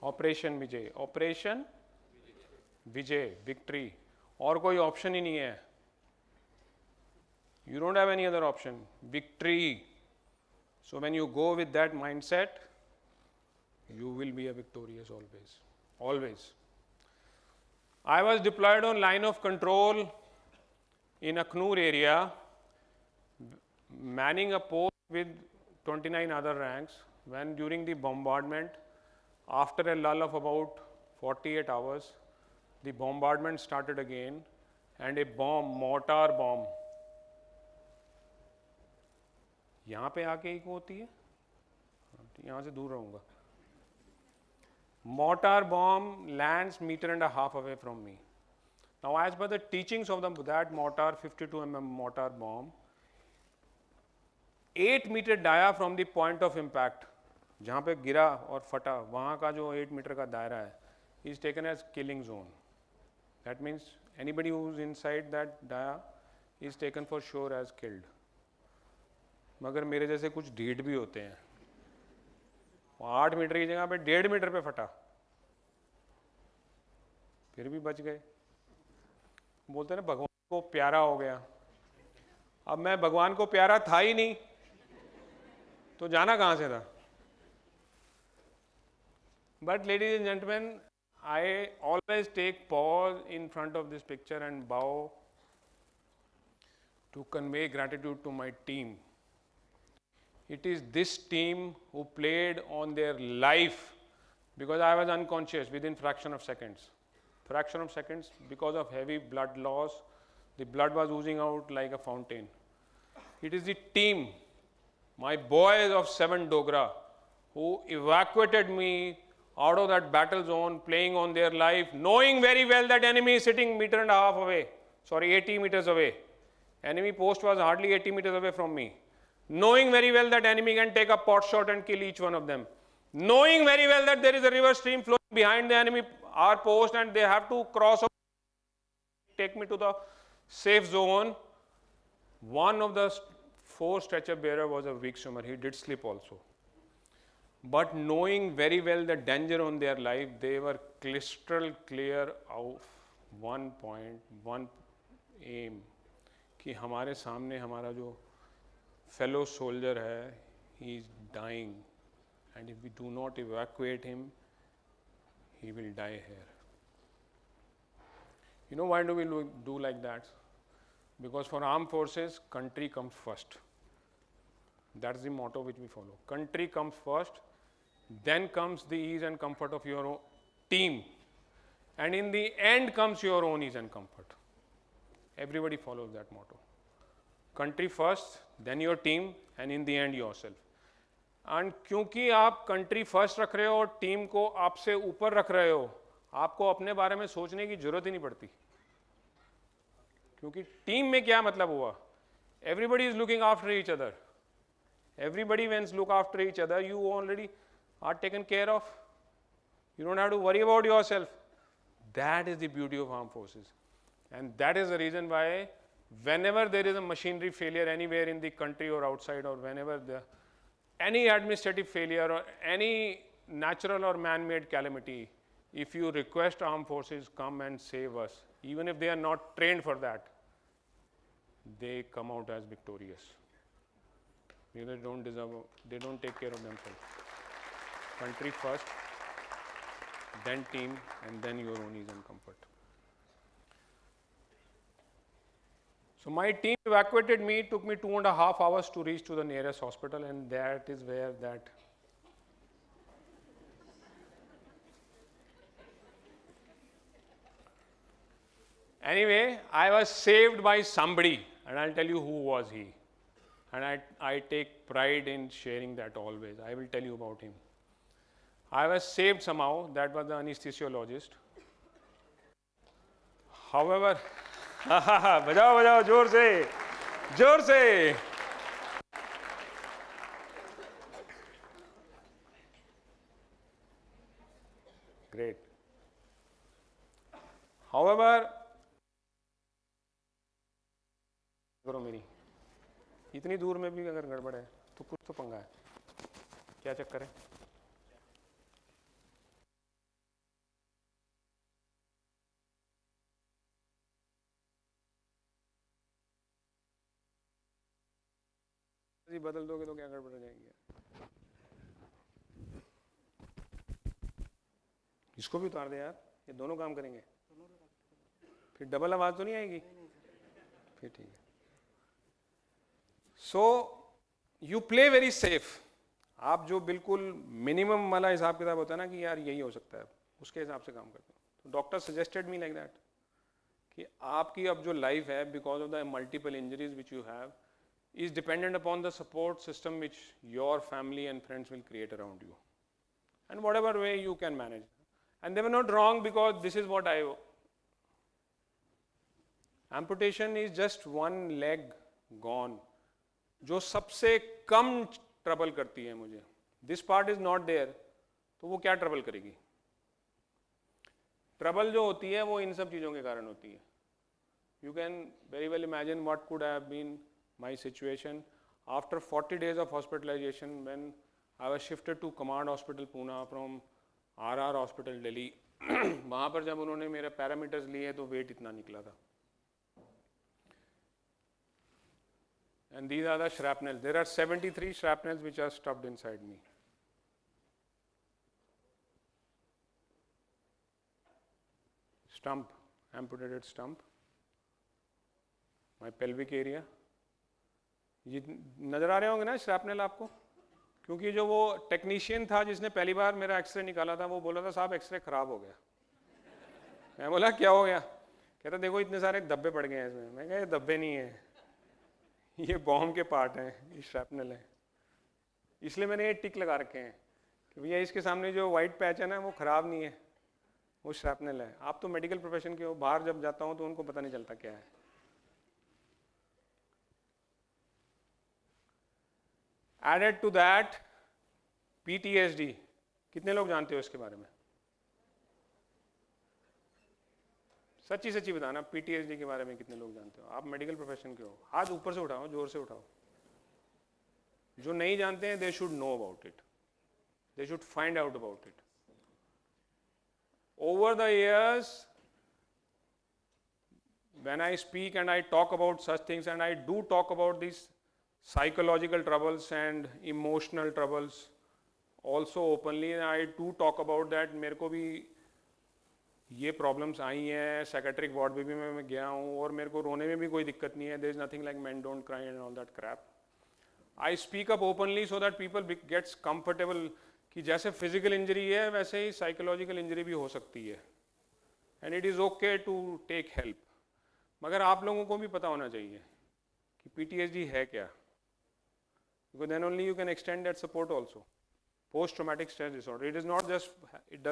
Operation Vijay. Operation Vijay, victory. और कोई ऑप्शन ही नहीं है. You don't have any other option. Victory. So when you go with that mindset, you will be a victorious always. Always. I was deployed on line of control in Aknoor area, manning a post with 29 other ranks, when during the bombardment, after a lull of about 48 hours, the bombardment started again, and a bomb, mortar bomb, यहाँ पे आके ही होती है, यहाँ से दूर रहूँगा. Mortar bomb lands 1.5 meters away from me. Now, as per the teachings of that mortar, 52 mm mortar bomb, 8 meter dia from the point of impact, जहाँ पे गिरा और फटा, वहाँ का जो 8 मीटर का दायरा है, is taken as killing zone. That means Anybody who's inside that dia is taken for sure as killed. मगर मेरे जैसे कुछ ढीठ भी होते हैं, 8 मीटर की जगह पे 1.5 मीटर पे फटा, फिर भी बच गए. बोलते हैं ना भगवान को प्यारा हो गया. अब मैं भगवान को प्यारा था ही नहीं, तो जाना कहाँ से था? But ladies and gentlemen, I always take pause in front of this picture and bow to convey gratitude to my team. It is this team who played on their life, because I was unconscious within fraction of seconds. Fraction of seconds, because of heavy blood loss, the blood was oozing out like a fountain. It is the team, my boys of 7 Dogra, who evacuated me out of that battle zone, playing on their life, knowing very well that enemy is sitting 1.5 meters away, 80 meters away. Enemy post was hardly 80 meters away from me. Knowing very well that enemy can take a pot shot and kill each one of them. Knowing very well that there is a river stream flowing behind the enemy, our post, and they have to cross, take me to the safe zone. One of the 4 stretcher bearer was a weak swimmer. He did slip also. But knowing very well the danger on their life, they were crystal clear of one point, one aim, कि हमारे सामने हमारा जो fellow soldier है, he is dying, and if we do not evacuate him, he will die here. You know why do we do like that? Because for armed forces, country comes first. That's the motto which we follow. Country comes first, then comes the ease and comfort of your own team, and in the end comes your own ease and comfort. Everybody follows that motto. Country first, then your team, and in the end yourself. And क्योंकि आप country first रख रहे हो और team को आपसे ऊपर रख रहे हो, आपको अपने बारे में सोचने की जरूरत ही नहीं पड़ती. क्योंकि team में क्या मतलब हुआ? Everybody is looking after each other. Everybody when look after each other, you already are taken care of. You don't have to worry about yourself. That is the beauty of armed forces. And that is the reason why whenever there is a machinery failure anywhere in the country or outside, or whenever any administrative failure or any natural or man-made calamity, if you request armed forces come and save us, even if they are not trained for that, they come out as victorious. Because they don't take care of themselves. Country first, then team, and then your own ease and comfort. So my team evacuated me, took me 2.5 hours to reach to the nearest hospital, and that is where that anyway, I was saved by somebody, and I'll tell you who was he. And I take pride in sharing that always. I will tell you about him. I was saved somehow. That was the anesthesiologist. However, बजाओ बजाओ जोर से, जोर से. Great. However, करो मेरी. इतनी दूर में भी अगर गड़बड़ है तो कुछ तो पंगा है. क्या चक्कर है? बदल दोगे तो क्या गड़बड़ हो जाएंगे. इसको भी उतार दे यार, ये दोनों काम करेंगे. फिर डबल आवाज तो नहीं आएगी. फिर ठीक है. So you play very safe. आप जो बिल्कुल मिनिमम वाला हिसाब किताब होता है ना कि यार यही हो सकता है, उसके हिसाब से काम करते हो. तो doctor suggested me like that कि आपकी अब जो लाइफ है, because of the multiple injuries which you have, is dependent upon the support system which your family and friends will create around you, and whatever way you can manage. And they were not wrong, because this is what amputation is just one leg gone. जो सबसे कम trouble करती है मुझे, this part is not there, तो वो क्या trouble करेगी? Trouble जो होती है वो इन सब चीज़ों के कारण होती है. You can very well imagine what could have been my situation after 40 days of hospitalization when I was shifted to Command Hospital Pune from RR Hospital Delhi. वहाँ पर जब उन्होंने मेरे पैरामीटर्स लिए तो वेट इतना निकला था. And these are the shrapnels. There are 73 shrapnels which are stuffed inside me. Stump, amputated stump. My pelvic area. ये नज़र आ रहे होंगे ना shrapnel आपको? क्योंकि जो वो टेक्नीशियन था जिसने पहली बार मेरा एक्सरे निकाला था वो बोला था साहब एक्सरे खराब हो गया. मैं बोला क्या हो गया? कहता देखो इतने सारे धब्बे पड़ गए हैं इसमें. मैं कहा ये धब्बे नहीं है, ये बॉम्ब के पार्ट हैं, ये श्रैपनल है. इसलिए मैंने ये टिक लगा रखे हैं कि भैया इसके सामने जो वाइट पैच है ना वो ख़राब नहीं है, वो श्रैपनल है. आप तो मेडिकल प्रोफेशन के हो, बाहर जब जाता हूँ तो उनको पता नहीं चलता क्या है. Added to that PTSD. कितने लोग जानते हो इसके बारे में? सच्ची सच्ची बताना, PTSD के बारे में कितने लोग जानते हो? आप मेडिकल प्रोफेशन के हो, हाथ ऊपर से उठाओ, जोर से उठाओ. जो नहीं जानते हैं they should know about it, they should find out about it. Over the years, when I speak and I talk about such things, and I do talk about these psychological troubles and emotional troubles also openly, and I do talk about that. मेरे को भी ये problems आई हैं, psychiatric ward में भी मैं गया हूँ और मेरे को रोने में भी कोई दिक्कत नहीं है. There is nothing like men don't cry and all that crap. I speak up openly so that people gets comfortable कि जैसे फिजिकल इंजरी है वैसे ही साइकोलॉजिकल इंजरी भी हो सकती है. And it is okay to take help. मगर आप लोगों को भी पता होना चाहिए कि PTSD है क्या, because then only you can extend that support also. Post traumatic stress disorder, it does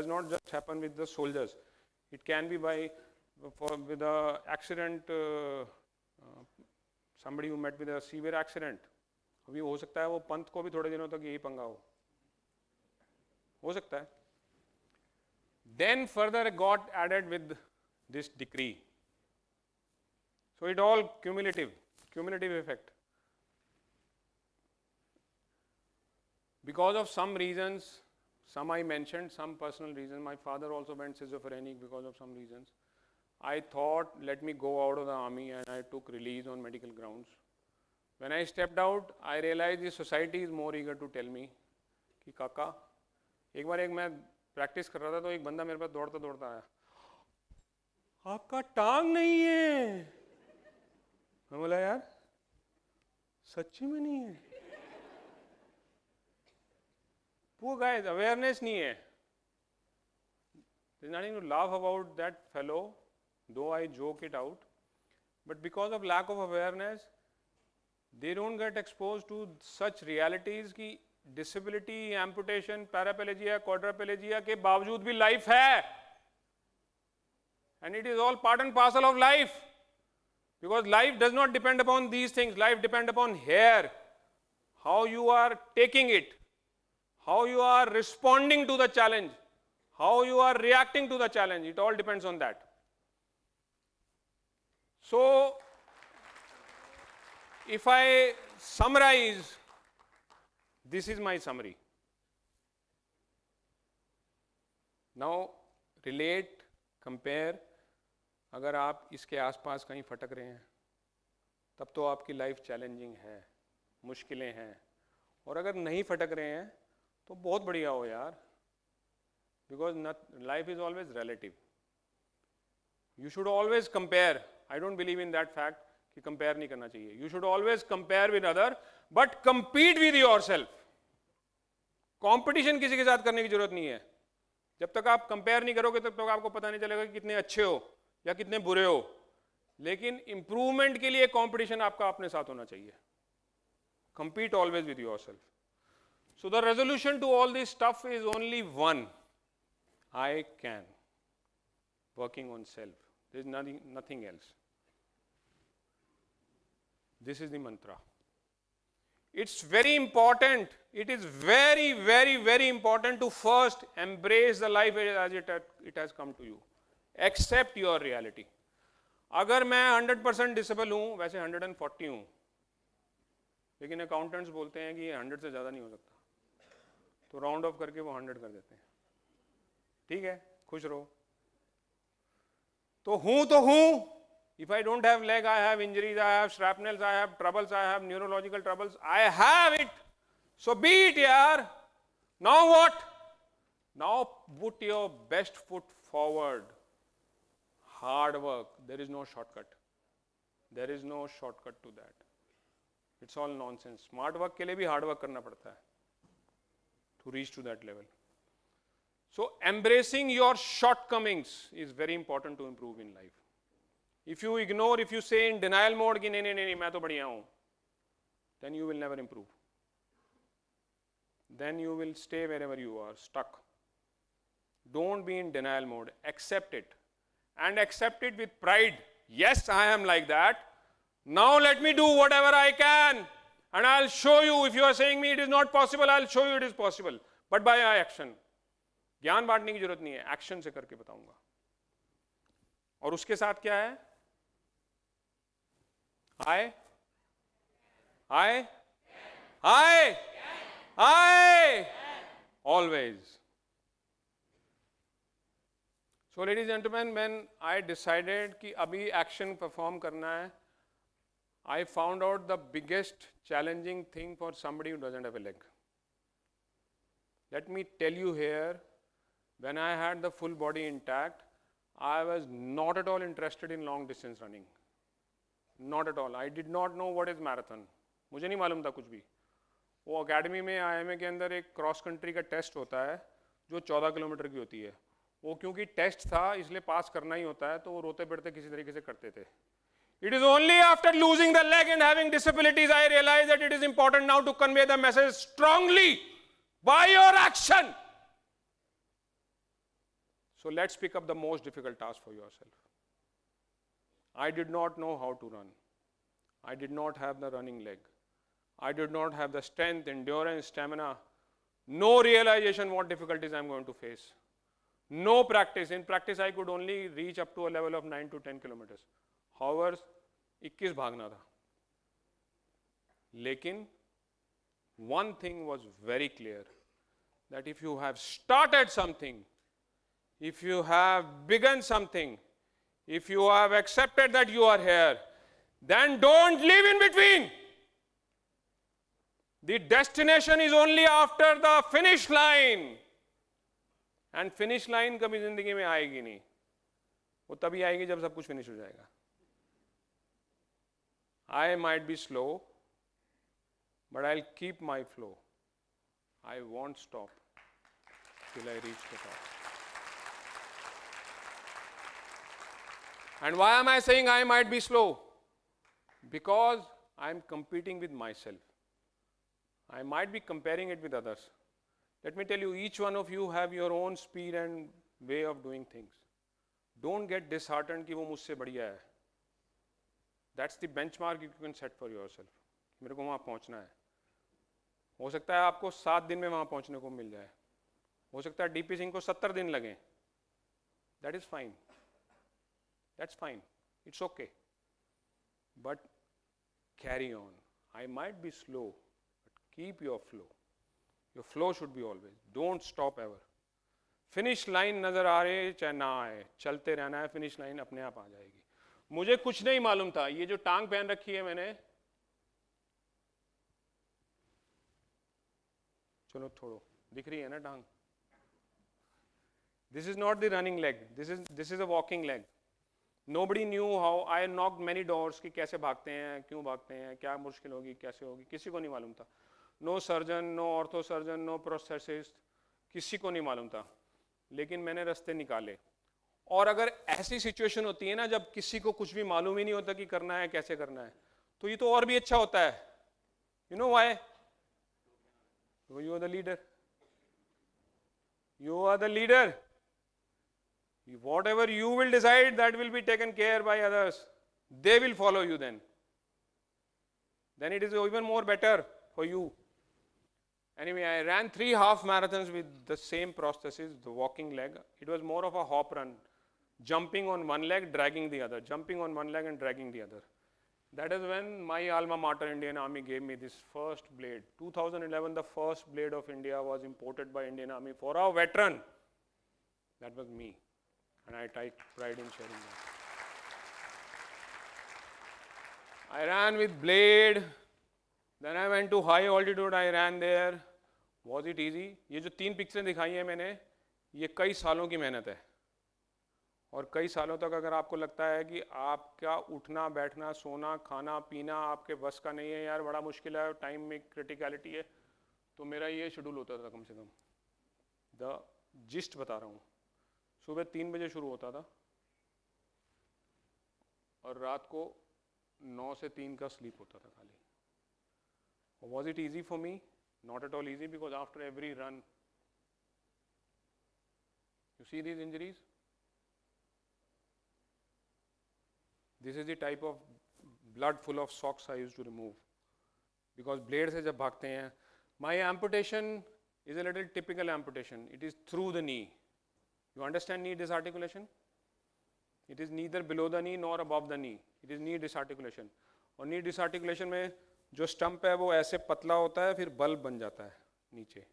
not just happen with the soldiers. It can be with a accident, somebody who met with a severe accident. अभी हो सकता है वो पंत को भी थोड़े दिनों तक यही पंगा हो सकता है. Then further got added with this decree. So it all cumulative effect. Because of some reasons, some I mentioned, some personal reasons. My father also went schizophrenic because of some reasons. I thought, let me go out of the army, and I took release on medical grounds. When I stepped out, I realized the society is more eager to tell me कि काका, एक बार मैं practice कर रहा था तो एक बंदा मेरे पास दौड़ता दौड़ता आया, आपका टांग नहीं है. मैं बोला यार सच्ची में नहीं है. Poor guys, awareness नहीं है. There's nothing to laugh about that fellow, though I joke it out. But because of lack of awareness, they don't get exposed to such realities कि disability, amputation, paraplegia, quadriplegia के बावजूद भी life है. And it is all part and parcel of life. Because life does not depend upon these things. Life depends upon here. How you are taking it. How you are responding to the challenge. How you are reacting to the challenge. It all depends on that. So, if I summarize, this is my summary. Now, relate, compare. अगर आप इसके आसपास कहीं फटक रहे हैं तब तो आपकी लाइफ चैलेंजिंग है, मुश्किलें हैं. और अगर नहीं फटक रहे हैं तो बहुत बढ़िया हो यार. Because life is always relative. You should always compare. I don't believe in that fact कि कंपेयर नहीं करना चाहिए. You should always compare with other, but compete with yourself. Competition किसी के साथ करने की जरूरत नहीं है. जब तक आप कंपेयर नहीं करोगे तब तक आपको पता नहीं चलेगा कि कितने अच्छे हो या कितने बुरे हो. लेकिन इंप्रूवमेंट के लिए कंपटीशन आपका अपने साथ होना चाहिए. Compete always with yourself. So the resolution to all this stuff is only one. I can. Working on self. There is nothing else. This is the mantra. It's very important. It is very, very, very important to first embrace the life as it has come to you. Accept your reality. अगर मैं 100% disable हूँ, वैसे 140 हूँ, लेकिन accountants बोलते हैं कि ये 100 से ज़्यादा नहीं हो सकता, तो राउंड ऑफ करके वो 100 कर देते हैं। ठीक है, खुश रहो। तो हूँ। If I don't have leg, I have injuries, I have shrapnels, I have troubles, I have neurological troubles, I have it. So be it, yaar. Now what? Now put your best foot forward. Hard work. There is no shortcut. There is no shortcut to that. It's all nonsense. Smart work के लिए भी hard work करना पड़ता है to reach to that level. So embracing your shortcomings is very important to improve in life. If you ignore, if you say in denial mode कि नहीं मैं तो बढ़िया हूँ, then you will never improve. Then you will stay wherever you are, stuck. Don't be in denial mode. Accept it. And accept it with pride. Yes, I am like that. Now let me do whatever I can. And I'll show you, if you are saying me it is not possible, I'll show you it is possible. But by action. ज्ञान बांटने की जरूरत नहीं है, action से करके बताऊंगा। और उसके साथ क्या है? I always. So ladies and gentlemen, when I decided कि अभी action perform करना है, I found out the biggest challenging thing for somebody who doesn't have a leg. Let me tell you here, when I had the full body intact, I was not at all interested in long distance running. Not at all. I did not know what is marathon. मुझे नहीं मालूम था कुछ भी। वो academy में IIMA के अंदर एक क्रॉस कंट्री का टेस्ट होता है जो 14 किलोमीटर की होती है। वो क्योंकि टेस्ट था इसलिए पास करना ही होता है, तो वो रोते पड़ते किसी तरीके से करते थे। It is only after losing the leg and having disabilities I realized that it is important now to convey the message strongly by your action. So let's pick up the most difficult task for yourself. I did not know how to run. I did not have the running leg. I did not have the strength, endurance, stamina. No realization what difficulties I am going to face. No practice. In practice, I could only reach up to a level of 9 to 10 kilometers. However, 21 भागना था. लेकिन one thing was very clear, that if you have started something, if you have begun something, if you have accepted that you are here, then don't live in between. The destination is only after the finish line. And finish line कभी जिंदगी में आएगी नहीं, वो तभी आएगी जब सब कुछ फिनिश हो जाएगा. I might be slow, but I'll keep my flow. I won't stop till I reach the top. And why am I saying I might be slow? Because I'm competing with myself. I might be comparing it with others. Let me tell you, each one of you have your own speed and way of doing things. Don't get disheartened कि वो मुझसे बढ़िया है. That's the benchmark you can set for yourself. मेरे को वहाँ पहुँचना है. हो सकता है आपको 7 दिन में वहाँ पहुँचने को मिल जाए. हो सकता है डीपी सिंह को 70 दिन लगें. That is fine. That's fine. It's okay. But carry on. I might be slow, but keep your flow. Your flow should be always. Don't stop ever. Finish line नजर आ रहे चाहे ना आए, चलते रहना है. Finish line अपने आप आ जाएगी. मुझे कुछ नहीं मालूम था. ये जो टांग पहन रखी है मैंने, चलो छोड़ो, दिख रही है ना टांग. This is not the running leg. This is a walking leg. Nobody knew how. I knocked many doors कि कैसे भागते हैं, क्यों भागते हैं, क्या मुश्किल होगी, कैसे होगी, किसी को नहीं मालूम था. No surgeon, no ortho surgeon, no prosthetist, किसी को नहीं मालूम था. लेकिन मैंने रास्ते निकाले. और अगर ऐसी सिचुएशन होती है ना जब किसी को कुछ भी मालूम ही नहीं होता कि करना है कैसे करना है, तो ये तो और भी अच्छा होता है. You know why? Because you are the leader. You are the leader. Whatever you will decide, that will be taken care by others. They will follow you then. Then it is even more better for you. Anyway, I ran 3 half marathons with the same prosthesis, the walking leg. It was more of a hop run. jumping on one leg, dragging the other, jumping on one leg and dragging the other. That is when my alma mater, Indian Army, gave me this first blade. 2011, the first blade of India was imported by Indian Army for our veteran. That was me. And I take pride in sharing that. I ran with blade. Then I went to high altitude, I ran there. Was it easy? ये जो 3 पिक्चरें दिखाई हैं मैंने, ये कई सालों की मेहनत है. और कई सालों तक अगर आपको लगता है कि आपका उठना बैठना सोना खाना पीना आपके बस का नहीं है, यार बड़ा मुश्किल है, टाइम में क्रिटिकलिटी है, तो मेरा ये शेड्यूल होता था कम से कम. द जिस्ट बता रहा हूँ. सुबह 3 बजे शुरू होता था और रात को 9 से 3 का स्लीप होता था खाली. Was it easy for me? Not at all easy, because after every run, you see these injuries? This is the type of blood full of socks I used to remove, because blade से जब भागते हैं, my amputation is a little typical amputation. It is through the knee. You understand knee disarticulation? It is neither below the knee nor above the knee. It is knee disarticulation. और knee disarticulation में जो stump है वो ऐसे पतला होता है, फिर बल्ब बन जाता है नीचे,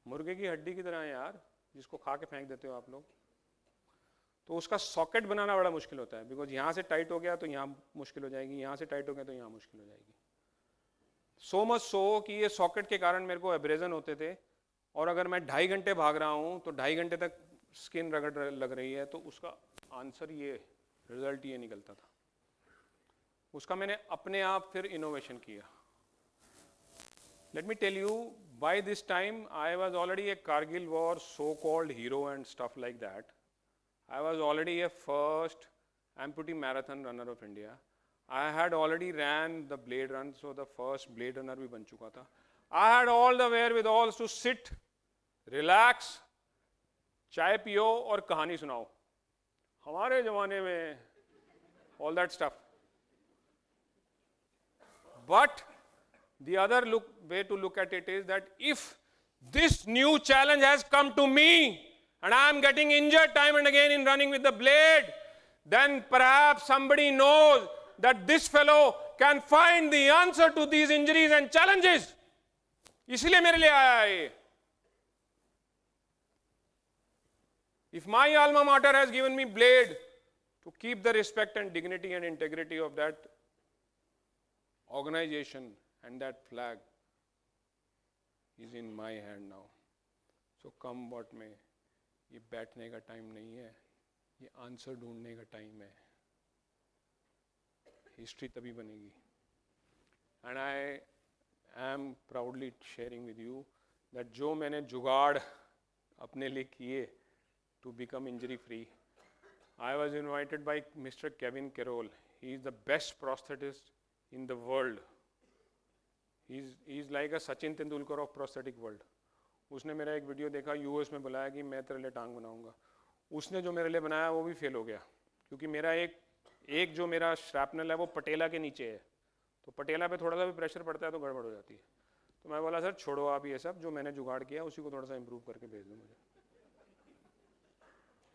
मुर्गे की हड्डी की तरह है यार, जिसको खा के फेंक देते हो आप लोग. तो उसका सॉकेट बनाना बड़ा मुश्किल होता है, बिकॉज यहाँ से टाइट हो गया तो यहाँ मुश्किल हो जाएगी, यहाँ से टाइट हो गया तो यहाँ मुश्किल हो जाएगी. सो मच सो कि ये सॉकेट के कारण मेरे को एब्रेजन होते थे, और अगर मैं 2.5 घंटे भाग रहा हूँ तो 2.5 घंटे तक स्किन रगड़ लग रही है, तो उसका आंसर ये, रिजल्ट ये निकलता था. उसका मैंने अपने आप फिर इनोवेशन किया. Let me tell you, by this time I was already a Kargil war so-called hero and stuff like that. I was already a first amputee marathon runner of India. I had already ran the blade run, so the first blade runner भी बन चुका था. I had all the wherewithal to sit, relax, चाय पियो और कहानी सुनाओ. हमारे ज़माने में all that stuff. But the other way to look at it is that if this new challenge has come to me and I am getting injured time and again in running with the blade, then perhaps somebody knows that this fellow can find the answer to these injuries and challenges. इसलिए मेरे लिए आया है ये. If my alma mater has given me blade to keep the respect and dignity and integrity of that organization, and that flag is in my hand now. So come what may, ये बैठने का time नहीं है, ये answer ढूंढने का time है. History तभी बनेगी. And I am proudly sharing with you that जो मैंने जुगाड़ अपने लिए किए to become injury free, I was invited by Mr. Kevin Carroll. He is the best prosthetist in the world. He is like a Sachin Tendulkar of prosthetic world. उसने मेरा एक video देखा, यूएस में बुलाया कि मैं तेरे लिए टांग बनाऊंगा. उसने जो मेरे लिए बनाया वो भी फेल हो गया, क्योंकि मेरा एक जो मेरा श्रैपनल है वो पटेला के नीचे है, तो पटेला पे थोड़ा सा भी प्रेशर पड़ता है तो गड़बड़ हो जाती है. तो मैं बोला सर छोड़ो आप ये सब, जो मैंने जुगाड़ किया उसी को थोड़ा सा इम्प्रूव करके भेज दो मुझे.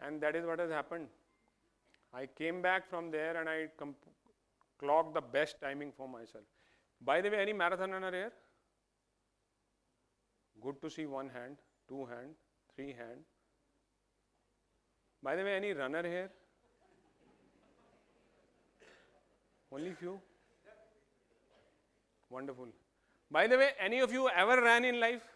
And that is what has happened. I came back from there and I clocked the best timing for myself. By the way, any marathon runner here? Good to see 1 hand, 2 hand, 3 hand. By the way, any runner here? Only few? Wonderful. By the way, any of you ever ran in life?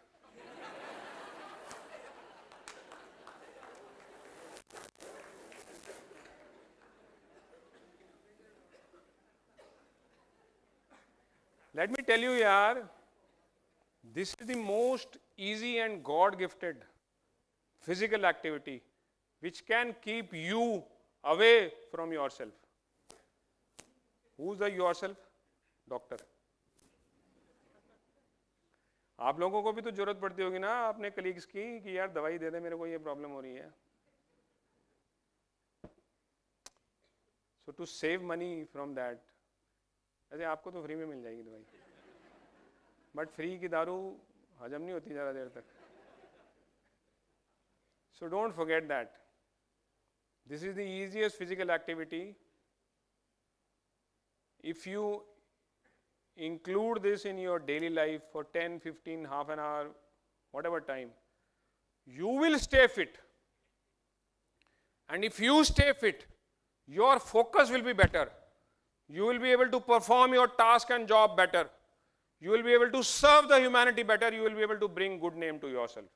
Let me tell you, yaar, this is the most easy and God-gifted physical activity which can keep you away from yourself. Who's the yourself? Doctor. आप लोगों को भी तो जरूरत पड़ती होगी ना अपने कलीग्स की कि यार दवाई दे दे, मेरे को ये प्रॉब्लम हो रही है. So to save money from that, ऐसे आपको तो फ्री में मिल जाएगी दवाई, बट फ्री की दारू हजम नहीं होती ज़्यादा देर तक. So don't forget that This is the easiest physical activity. If you include this in your daily life for 10, 15, half an hour, whatever time, you will stay fit. And if you stay fit, your focus will be better. You will be able to perform your task and job better. You will be able to serve the humanity better. You will be able to bring good name to yourself.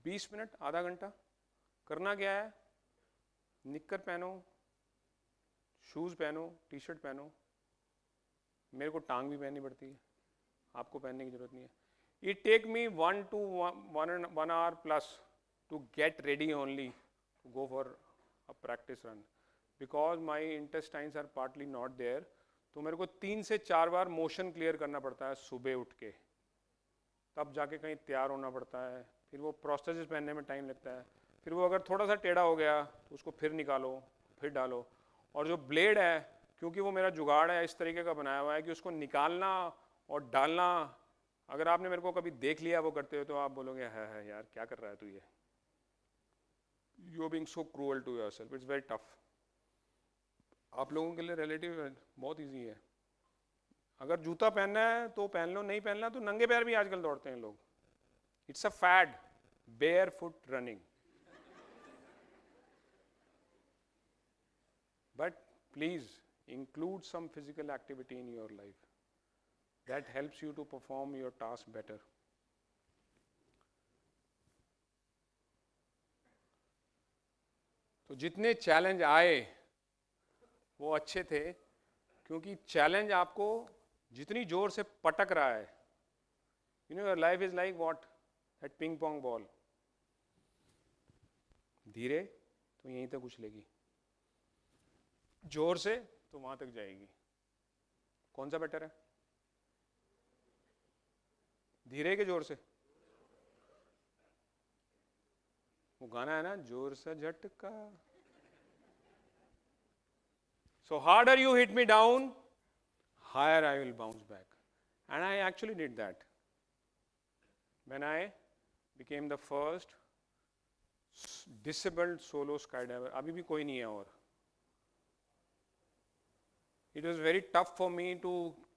20 minute, आधा घंटा करना क्या है? निक्कर पहनो, shoes पहनो, T shirt पहनो. मेरे को टांग भी पहननी पड़ती है, आपको पहनने की जरूरत नहीं है. It take me 1 to 1 hour plus to get ready only to go for a practice run, because my intestines are partly not there. तो मेरे को 3 से 4 बार मोशन क्लियर करना पड़ता है सुबह उठ के, तब जाके कहीं तैयार होना पड़ता है. फिर वो प्रोस्थेसिस पहनने में टाइम लगता है. फिर वो अगर थोड़ा सा टेढ़ा हो गया तो उसको फिर निकालो, फिर डालो. और जो ब्लेड है, क्योंकि वो मेरा जुगाड़ है इस तरीके का बनाया हुआ है कि उसको निकालना और डालना, अगर आपने मेरे को कभी देख लिया वो करते हुए तो आप बोलोगे है यार क्या कर रहा है तू ये. You are being so cruel to yourself. It's very tough. आप लोगों के लिए रिलेटिव बहुत ईजी है. अगर जूता पहनना है तो पहन लो, नहीं पहनना तो नंगे पैर भी आजकल दौड़ते हैं लोग. It's a fad, barefoot running. But please include some physical activity in your life that helps you to perform your task better. तो जितने चैलेंज आए वो अच्छे थे, क्योंकि चैलेंज आपको जितनी जोर से पटक रहा है, you know your life is like what, that ping pong ball. धीरे तो यहीं तक उछलेगी, जोर से तो वहां तक जाएगी. कौन सा बेटर है, धीरे के जोर से? वो गाना है ना, जोर से झटका. So harder you hit me down, higher I will bounce back. And I actually did that when I became the first disabled solo skydiver. अभी भी कोई नहीं है और. It was very tough for me to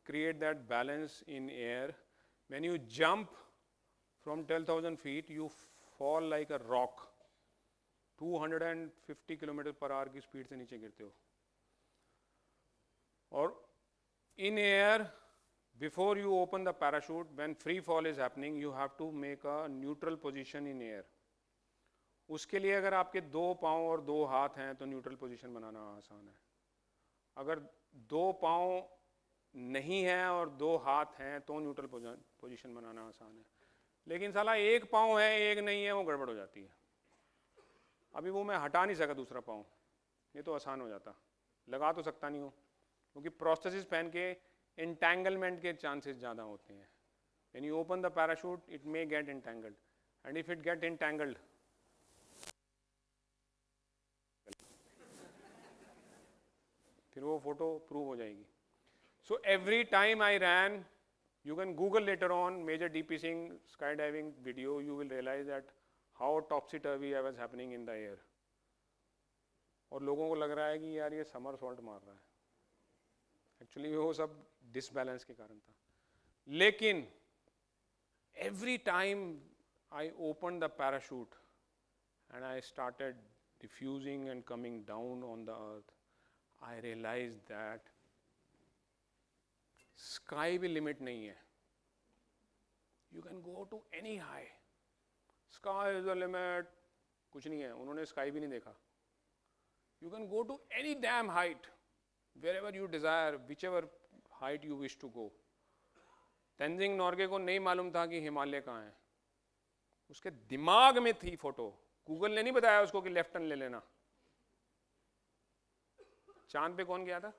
create that balance in air. When you jump from 12,000 feet, you fall like a rock. 250 km/h की speed से नीचे गिरते हो. और in air, before you open the parachute, when free fall is happening, you have to make a neutral position in air. उसके लिए अगर आपके 2 पाँव और 2 हाथ हैं तो न्यूट्रल पोजीशन बनाना आसान है. अगर 2 पाँव नहीं है और 2 हाथ हैं तो न्यूट्रल पोजीशन बनाना आसान है. लेकिन साला 1 पाँव है, 1 नहीं है, वो गड़बड़ हो जाती है. अभी वो मैं हटा नहीं सका दूसरा पाँव, ये तो आसान हो जाता. लगा तो सकता नहीं हूँ, क्योंकि प्रोस्थेसिस पहन के एंटेंगलमेंट के चांसेस ज़्यादा होते हैं. When you open the parachute it may get entangled, and if it get entangled, फिर वो फोटो प्रूव हो जाएगी. So every time I ran, you can Google later on major DP Singh skydiving video, you will realise that how topsy turvy I was happening in the air. और लोगों को लग रहा है कि यार ये समर सॉल्ट मार रहा है. एक्चुअली वो सब डिसबैलेंस के कारण था. लेकिन every time I open the parachute and I started diffusing and coming down on the earth, I realized that sky भी limit नहीं है. You can go to any high. Sky is the limit. कुछ नहीं है, उन्होंने sky भी नहीं देखा. You can go to any damn height, wherever you desire, whichever height you wish to go. Tenzing Norgay को नहीं मालूम था कि हिमालय कहाँ है. उसके दिमाग में थी फोटो. गूगल ने नहीं बताया उसको कि लेफ्ट टर्न ले लेना. चांद पे कौन गया था?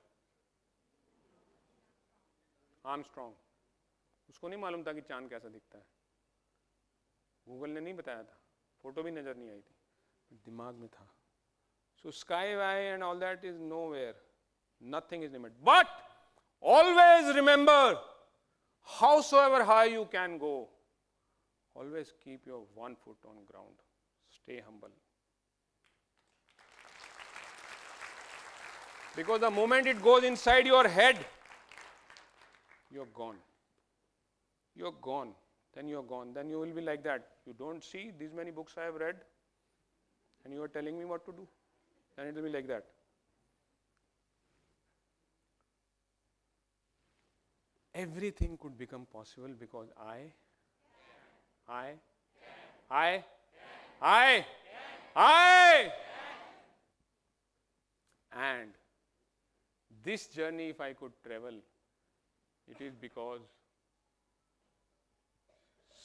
आर्मस्ट्रॉन्ग. उसको नहीं मालूम था कि चांद कैसा दिखता है. गूगल ने नहीं बताया था, फोटो भी नजर नहीं आई थी, दिमाग में था. So sky why and all that is nowhere. Nothing is limit. But always remember, howsoever high you can go, always keep your one foot on ground. Stay humble. Because the moment it goes inside your head, you're gone. You're gone. Then you're gone. Then you will be like that. You don't see these many books I have read, and you are telling me what to do. Then it will be like that. Everything could become possible because I, and this journey, if I could travel, it is because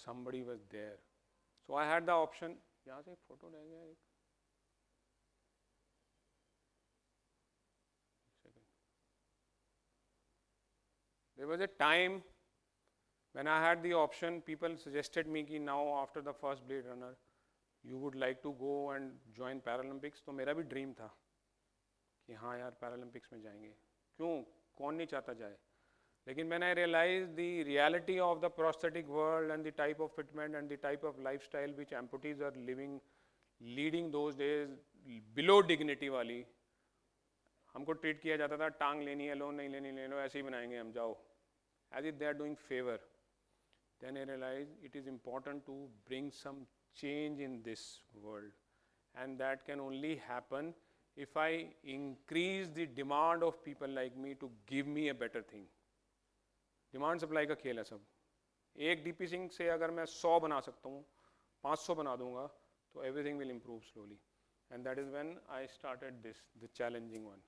somebody was there. So I had the option. यहाँ से एक photo रह गया एक. There was a time when I had the option, people suggested me कि now after the first Blade Runner, you would like to go and join Paralympics. तो मेरा भी dream था कि हाँ यार Paralympics में जाएंगे. क्यों? कौन नहीं चाहता जाए? लेकिन when I realized the reality of the prosthetic world and the type of fitment and the type of lifestyle which amputees are leading those days below dignity वाली, हमको ट्रीट किया जाता था टांग लेनी है लो नहीं लेनी ले लो ऐसे ही बनाएंगे हम जाओ, as if they are doing favor. Then I realized it is important to bring some change in this world, and that can only happen if I increase the demand of people like me to give me a better thing. Demand supply का खेल है सब. एक DP Singh से अगर मैं 100 बना सकता हूँ, 500 बना दूंगा, तो everything will improve slowly. And that is when I started this, the challenging one,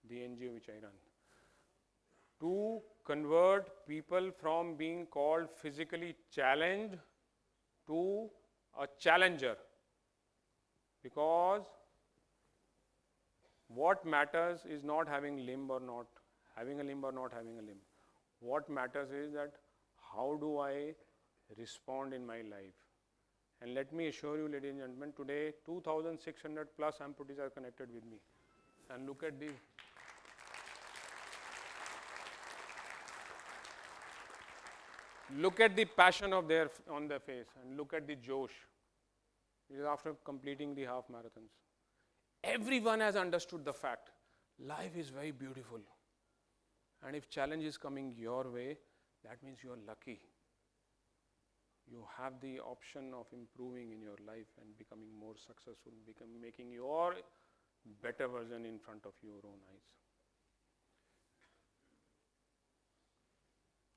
the NGO which I run, to convert people from being called physically challenged to a challenger. Because what matters is not having limb or not having a limb or not having a limb. What matters is that how do I respond in my life. And let me assure you, ladies and gentlemen, today 2,600 plus amputees are connected with me. And look at the passion of on their face, and look at the josh. It is after completing the half marathons. Everyone has understood the fact life is very beautiful, and if challenge is coming your way, that means you are lucky. You have the option of improving in your life and becoming more successful, making your better version in front of your own eyes.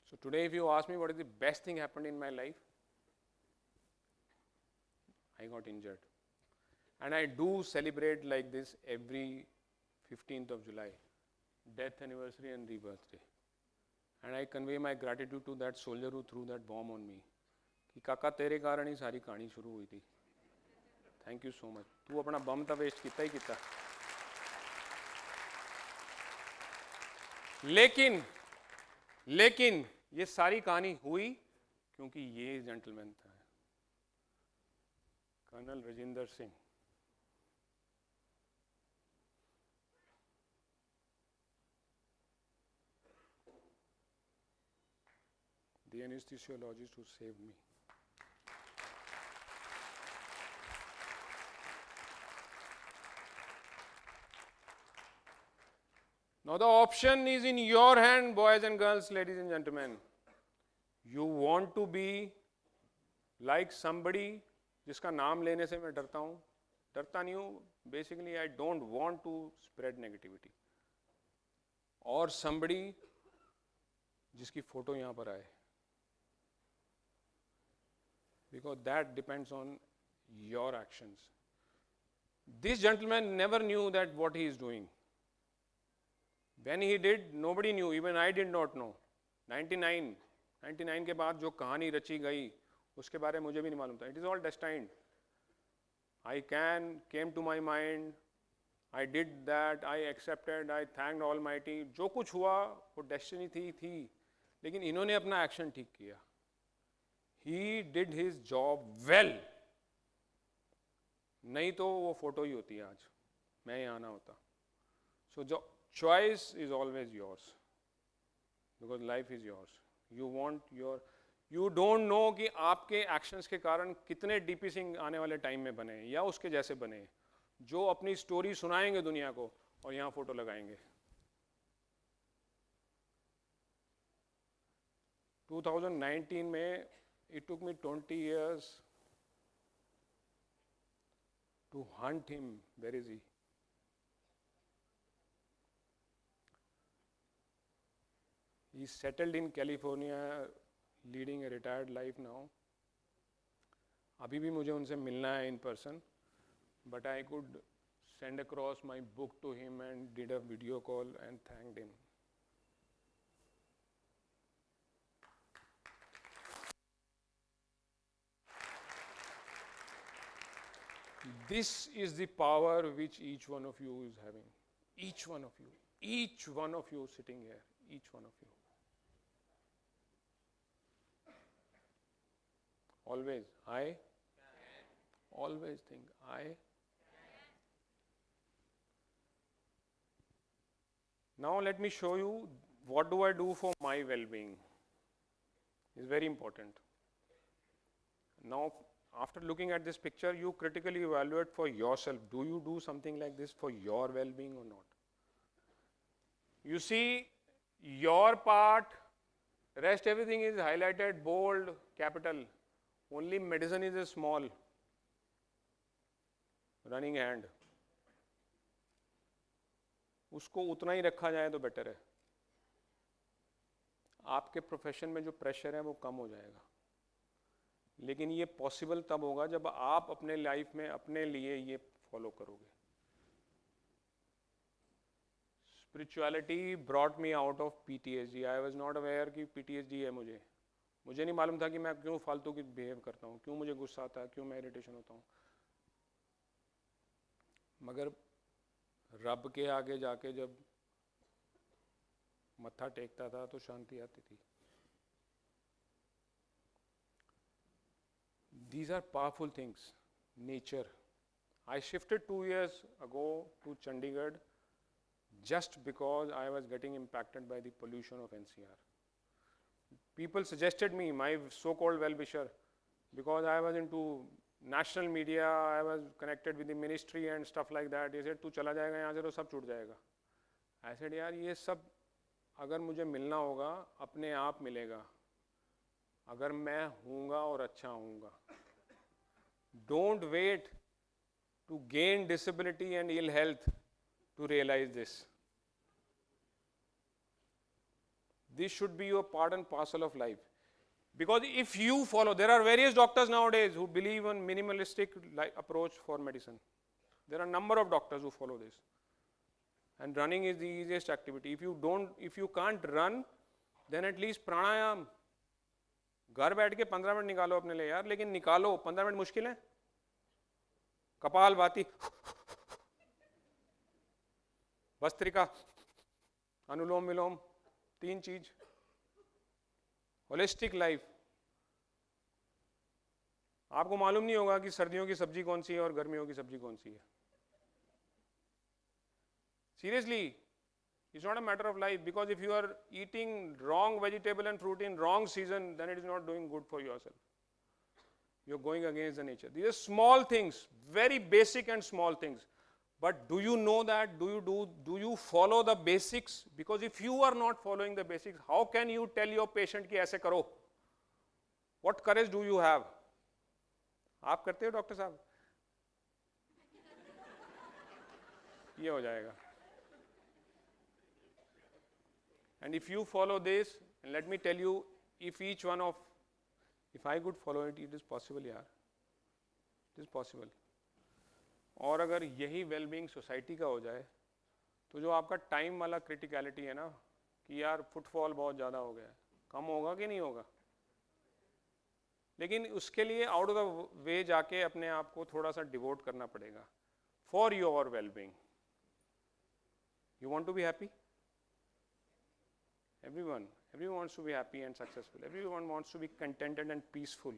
So today if you ask me what is the best thing happened in my life, I got injured. And I do celebrate like this every 15th of July, death anniversary and rebirthday. And I convey my gratitude to that soldier who threw that bomb on me. कि काका तेरे कारण ही सारी कहानी शुरू हुई थी. Thank you so much. तू अपना बम तो वेस्ट कितना ही कितना. लेकिन ये सारी कहानी हुई क्योंकि ये जेंटलमैन था, colonel Rajendra Singh. The anesthesiologist who saved me. Now the option is in your hand, boys and girls, ladies and gentlemen. You want to be like somebody जिसका नाम लेने से मैं डरता हूँ. डरता नहीं हूँ. Basically, I don't want to spread negativity. और somebody जिसकी फोटो यहाँ पर आए. Because that depends on your actions. This gentleman never knew that what he is doing. When he did, nobody knew. Even I did not know. 99 के बाद जो कहानी रची गई, उसके बारे में मुझे भी नहीं मालूम था. It is all destined. I came to my mind. I did that. I accepted. I thanked Almighty. जो कुछ हुआ वो destiny थी. लेकिन इन्होंने अपना एक्शन ठीक किया. He did his job well. नहीं तो वो फोटो ही होती आज, मैं यहाँ ना होता. So जो choice is always yours, because life is yours. You don't know कि आपके actions के कारण कितने डीपी सिंह आने वाले टाइम में बने या उसके जैसे बने, जो अपनी स्टोरी सुनाएंगे दुनिया को और यहाँ फोटो लगाएंगे. 2019 में it took me 20 years to hunt him. Where is he? He's settled in California, leading a retired life now. अभी भी मुझे उनसे मिलना है in person, but I could send across my book to him and did a video call and thanked him. This is the power which each one of you is having. Each one of you. Each one of you sitting here. Each one of you. Always, I always think, Now let me show you what do I do for my well-being. It's very important. Now, after looking at this picture, you critically evaluate for yourself. Do you do something like this for your well-being or not? You see, your part, rest everything is highlighted, bold, capital. Only medicine is a small running hand. उसको उतना ही रखा जाए तो better है. आपके profession में जो pressure है वो कम हो जाएगा. लेकिन ये पॉसिबल तब होगा जब आप अपने लाइफ में अपने लिए ये फॉलो करोगे. Spirituality brought me out of PTSD. I was not aware कि PTSD है मुझे नहीं मालूम था कि मैं क्यों फालतू की बिहेव करता हूँ, क्यों मुझे गुस्सा आता है, क्यों मैं इरिटेशन होता हूँ. मगर रब के आगे जाके जब मत्था टेकता था तो शांति आती थी. These are powerful things. Nature. I shifted 2 years ago to Chandigarh just because I was getting impacted by the pollution of NCR. People suggested me, my so-called well-wisher, because I was into national media, I was connected with the ministry and stuff like that. He said, तू चला जाएगा यहाँ से तो सब छूट जाएगा. I said, यार ये सब अगर मुझे मिलना होगा अपने आप मिलेगा, अगर मैं हूँगा और अच्छा हूँगा. Don't wait to gain disability and ill health to realize this. This should be your part and parcel of life. Because if you follow, there are various doctors nowadays who believe in minimalistic approach for medicine. There are a number of doctors who follow this. And running is the easiest activity. If you can't run, then at least pranayam. घर बैठ के 15 minute निकालो अपने लिए यार, लेकिन निकालो. 15 minute मुश्किल है. कपाल भाती, भस्त्रिका, अनुलोम विलोम, 3 चीज. Holistic life. आपको मालूम नहीं होगा कि सर्दियों की सब्जी कौन सी है और गर्मियों की सब्जी कौन सी है. Seriously, it's not a matter of life, because if you are eating wrong vegetable and fruit in wrong season, then it is not doing good for yourself. You're going against the nature. These are small things, very basic and small things. But do you know that? Do you follow the basics? Because if you are not following the basics, how can you tell your patient कि ऐसे करो? What courage do you have? आप करते हो doctor साहब? ये हो जाएगा. And if you follow this, and let me tell you, if I could follow it, it is possible, yaar. It is possible. और अगर यही वेलबींग सोसाइटी का हो जाए, तो जो आपका टाइम वाला क्रिटिकलिटी है ना, कि यार फुटफॉल बहुत ज़्यादा हो गया है, कम होगा कि नहीं होगा? लेकिन उसके लिए आउट ऑफ द वे जाके अपने आप को थोड़ा सा डिवोट करना पड़ेगा for your wellbeing. You want to be happy? Everyone wants to be happy and successful. Everyone wants to be contented and peaceful.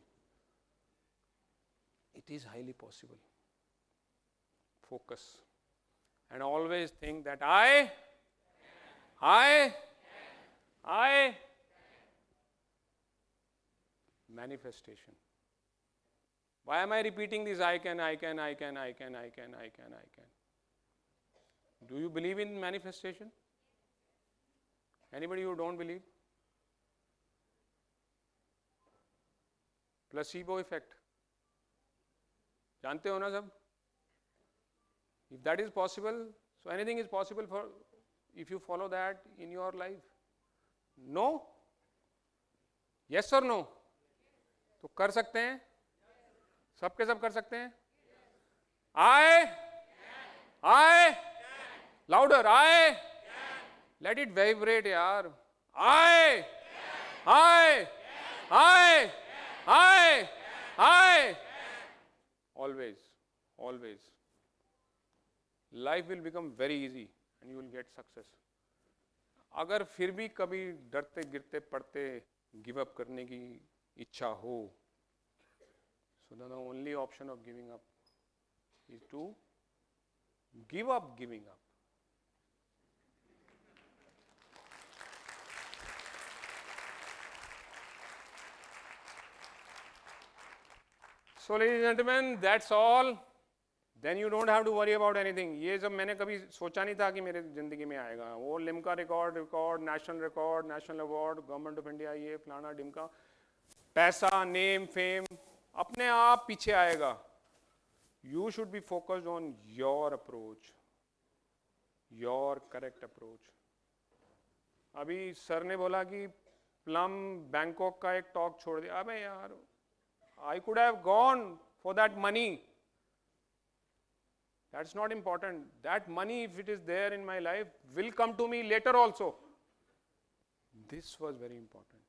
It is highly possible. Focus. And always think that I manifestation. Why am I repeating this? I can. Do you believe in manifestation? Anybody who don't believe? Placebo effect. जानते हो ना सब? If that is possible, so anything is possible for if you follow that in your life. No? Yes or no? तो कर सकते हैं? सब के सब कर सकते हैं? I, louder, I, let it vibrate यार. I, always, always. Life will become very easy and you will get success. अगर फिर भी कभी डरते गिरते पड़ते गिव अप करने की इच्छा हो, so then the only option of giving up is to give up giving up. So ladies and gentlemen, that's all. Then you don't have to worry about anything. ये सब मैंने कभी सोचा नहीं था कि मेरे ज़िंदगी में आएगा. वो Limca record, national award, government of India, ये फलाना डिमका, पैसा, नेम, फेम, अपने आप पीछे आएगा. You should be focused on your approach, your correct approach. अभी सर ने बोला कि प्लम बैंकॉक का एक टॉक छोड़ दिया. अबे यार, I could have gone for that money. That's not important. That money, if it is there in my life, will come to me later also. This was very important.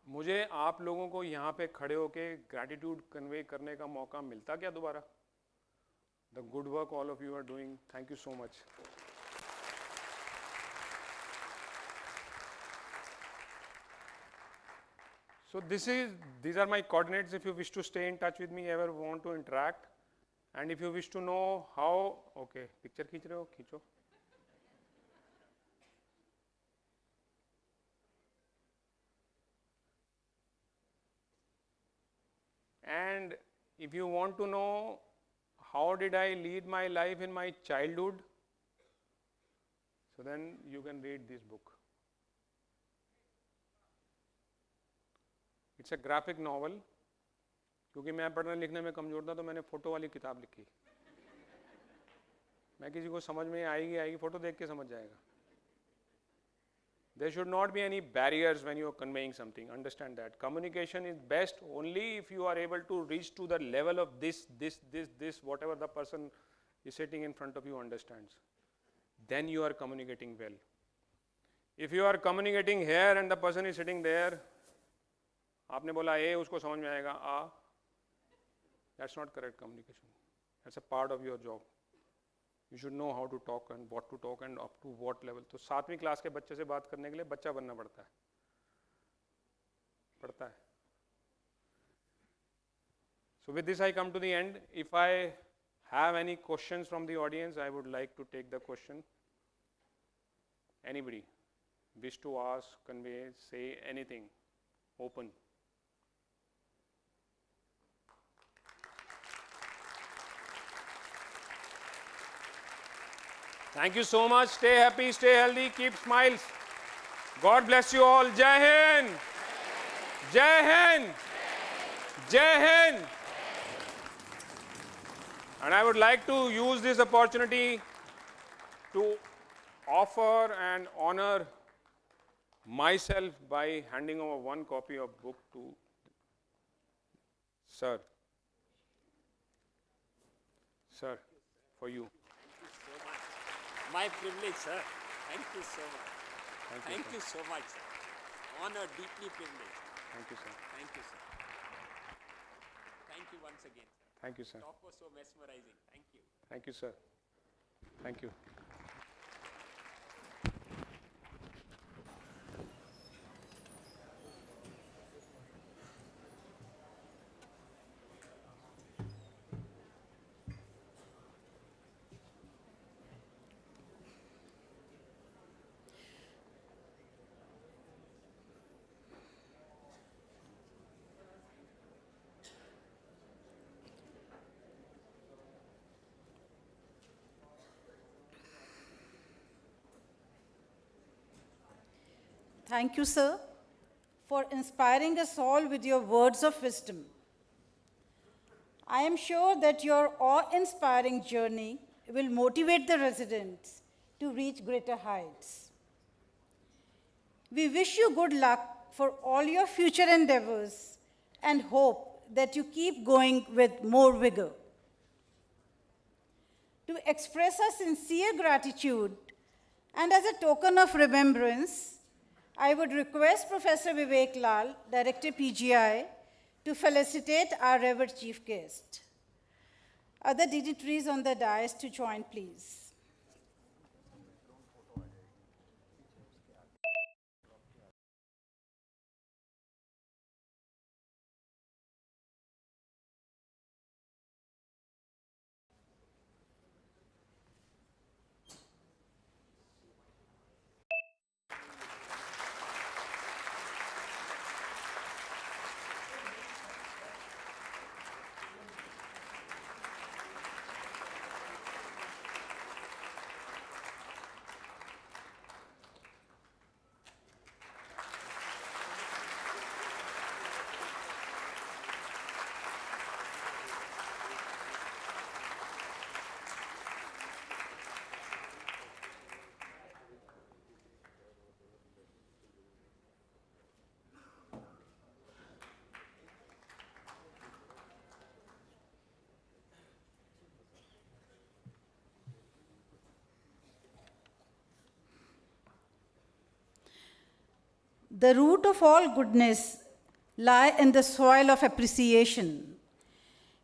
मुझे आप लोगों को यहाँ पे खड़े होके ग्रैटिट्यूड कन्वे करने का मौका मिलता क्या दोबारा? The good work all of you are doing. Thank you so much. So these are my coordinates if you wish to stay in touch with me, ever want to interact, and if you wish to know how, okay, picture खींच रहे हो, खींचो. And if you want to know how did I lead my life in my childhood, so then you can read this book. It's a graphic novel. क्योंकि मैं पढ़ने लिखने में कमजोर था तो मैंने फोटो वाली किताब लिखी. मैं किसी को समझ में आएगी फोटो देख के समझ जाएगा. There should not be any barriers when you are conveying something. Understand that. Communication is best only if you are able to reach to the level of this, whatever the person is sitting in front of you understands. Then you are communicating well. If you are communicating here and the person is sitting there, आपने बोला ए उसको समझ में आएगा आ, that's not correct communication. That's a part of your job. You should know how to talk and what to talk and up to what level. तो 7वीं class के बच्चे से बात करने के लिए बच्चा बनना पड़ता है. So with this I come to the end. If I have any questions from the audience, I would like to take the question. Anybody wish to ask, convey, say anything, open. Thank you so much. Stay happy, stay healthy, keep smiles. God bless you all. Jai Hind. Jai Hind. Jai Hind. And I would like to use this opportunity to offer and honor myself by handing over one copy of book to Sir. Sir, for you. My privilege, sir. Thank you so much. Thank you so much, sir. Honor, deeply privileged. Thank you, sir. Thank you, sir. Thank you once again, sir. Thank you, sir. Talk was so mesmerizing. Thank you. Thank you, sir. Thank you. Thank you, sir, for inspiring us all with your words of wisdom. I am sure that your awe-inspiring journey will motivate the residents to reach greater heights. We wish you good luck for all your future endeavors and hope that you keep going with more vigor. To express our sincere gratitude and as a token of remembrance, I would request Professor Vivek Lal, Director PGI, to felicitate our revered chief guest. Other dignitaries on the dais to join, please. The root of all goodness lie in the soil of appreciation.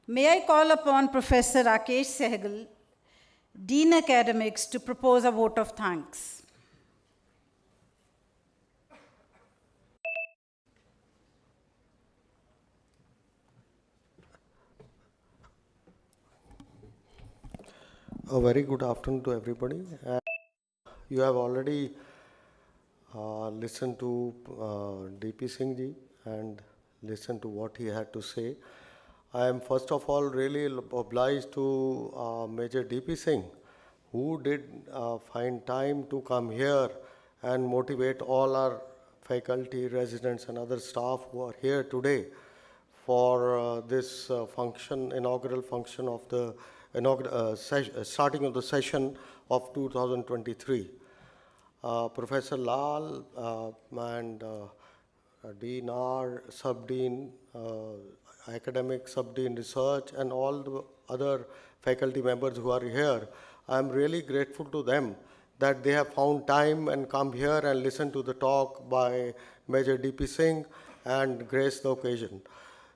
May I call upon Professor Rakesh Sehgal, Dean Academics, to propose a vote of thanks. A very good afternoon to everybody. You have already listened to DP Singh ji and listened to what he had to say. I am first of all really obliged to Major DP Singh, who did find time to come here and motivate all our faculty, residents and other staff who are here today for this function, inaugural function of the starting of the session of 2023. Professor Lal and Dean R, Sub-Dean, Academic, Sub-Dean Research, and all the other faculty members who are here, I am really grateful to them that they have found time and come here and listen to the talk by Major DP Singh and grace the occasion.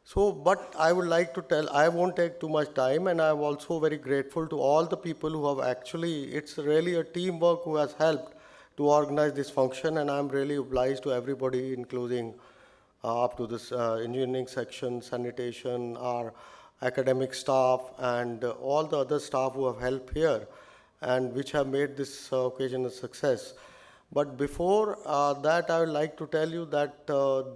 So, but I would like to tell, I won't take too much time, and I'm also very grateful to all the people who have actually, it's really a teamwork who has helped to organize this function, and I'm really obliged to everybody, including up to this engineering section, sanitation, our academic staff, and all the other staff who have helped here, and which have made this occasion a success. But before that, I would like to tell you that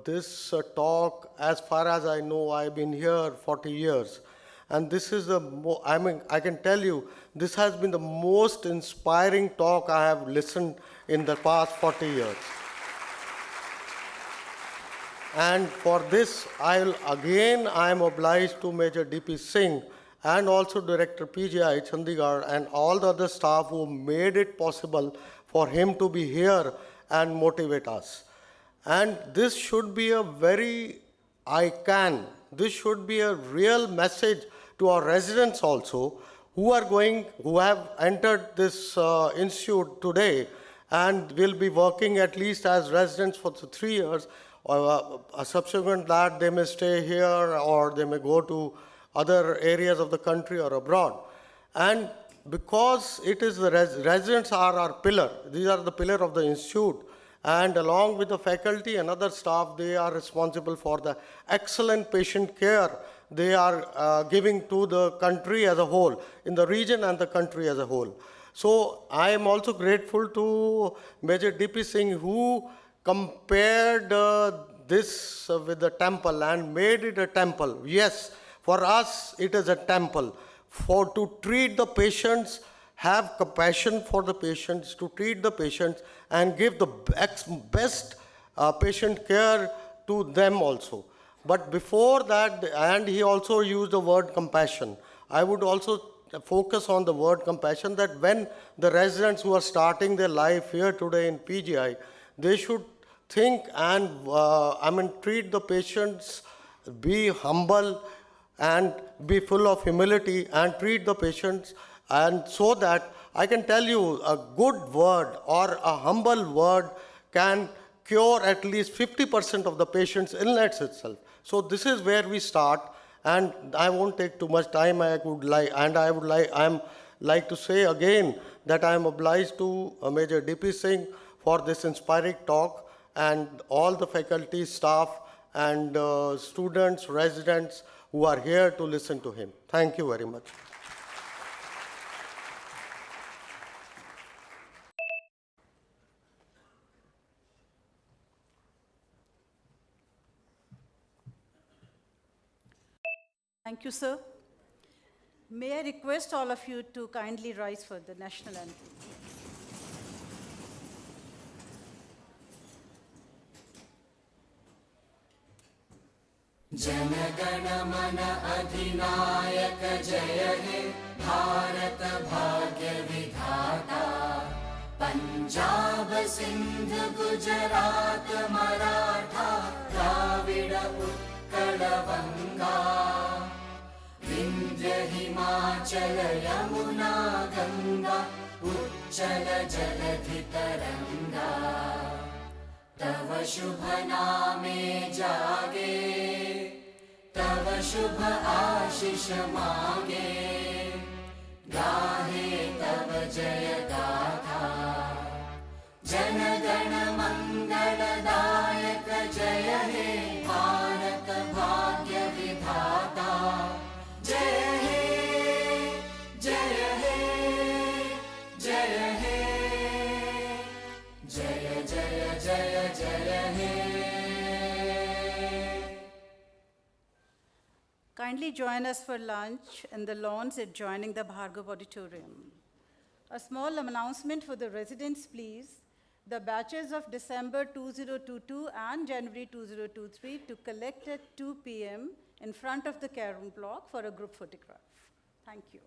this talk, as far as I know, I've been here 40 years. And this is I can tell you, this has been the most inspiring talk I have listened in the past 40 years. And for this, I am obliged to Major DP Singh and also Director PGI Chandigarh and all the other staff who made it possible for him to be here and motivate us. And this should be a this should be a real message to our residents also who have entered this institute today and will be working at least as residents for 3 years. Subsequent that they may stay here or they may go to other areas of the country or abroad. And because it is the residents are our pillar, these are the pillar of the institute, and along with the faculty and other staff, they are responsible for the excellent patient care they are giving to the country as a whole, in the region and the country as a whole. So I am also grateful to Major DP Singh, who compared this with the temple and made it a temple. Yes, for us it is a temple. For to treat the patients, have compassion for the patients, to treat the patients and give the best patient care to them also. But before that, and he also used the word compassion. I would also focus on the word compassion, that when the residents who are starting their life here today in PGI, they should think and treat the patients, be humble and be full of humility and treat the patients, and so that I can tell you a good word or a humble word can cure at least 50% of the patient's illness itself. So this is where we start, and I won't take too much time. I would like to say again that I am obliged to Major DP Singh for this inspiring talk, and all the faculty, staff, and students, residents who are here to listen to him. Thank you very much. Thank you, sir. May I request all of you to kindly rise for the national anthem. Jana Gana मन अधिनायक जय हे भारत भाग्य विधाता पंजाब सिंध गुजरात मराठा द्राविड़ उत्कल बंगा विंध्य हिमाचल यमुना गंगा उच्चल जलधि तरंगा तव शुभ नामे जागे तव शुभ आशीष मांगे गाहे तव जय गाथा जन गण मंगलदायक जय हे भारत भाग्य विधाता जय हे जय हे जय हे जय जय जय जय हे. Kindly join us for lunch in the lawns adjoining the Bhargav Auditorium. A small announcement for the residents, please. The batches of December 2022 and January 2023 to collect at 2 p.m. in front of the Carom block for a group photograph. Thank you.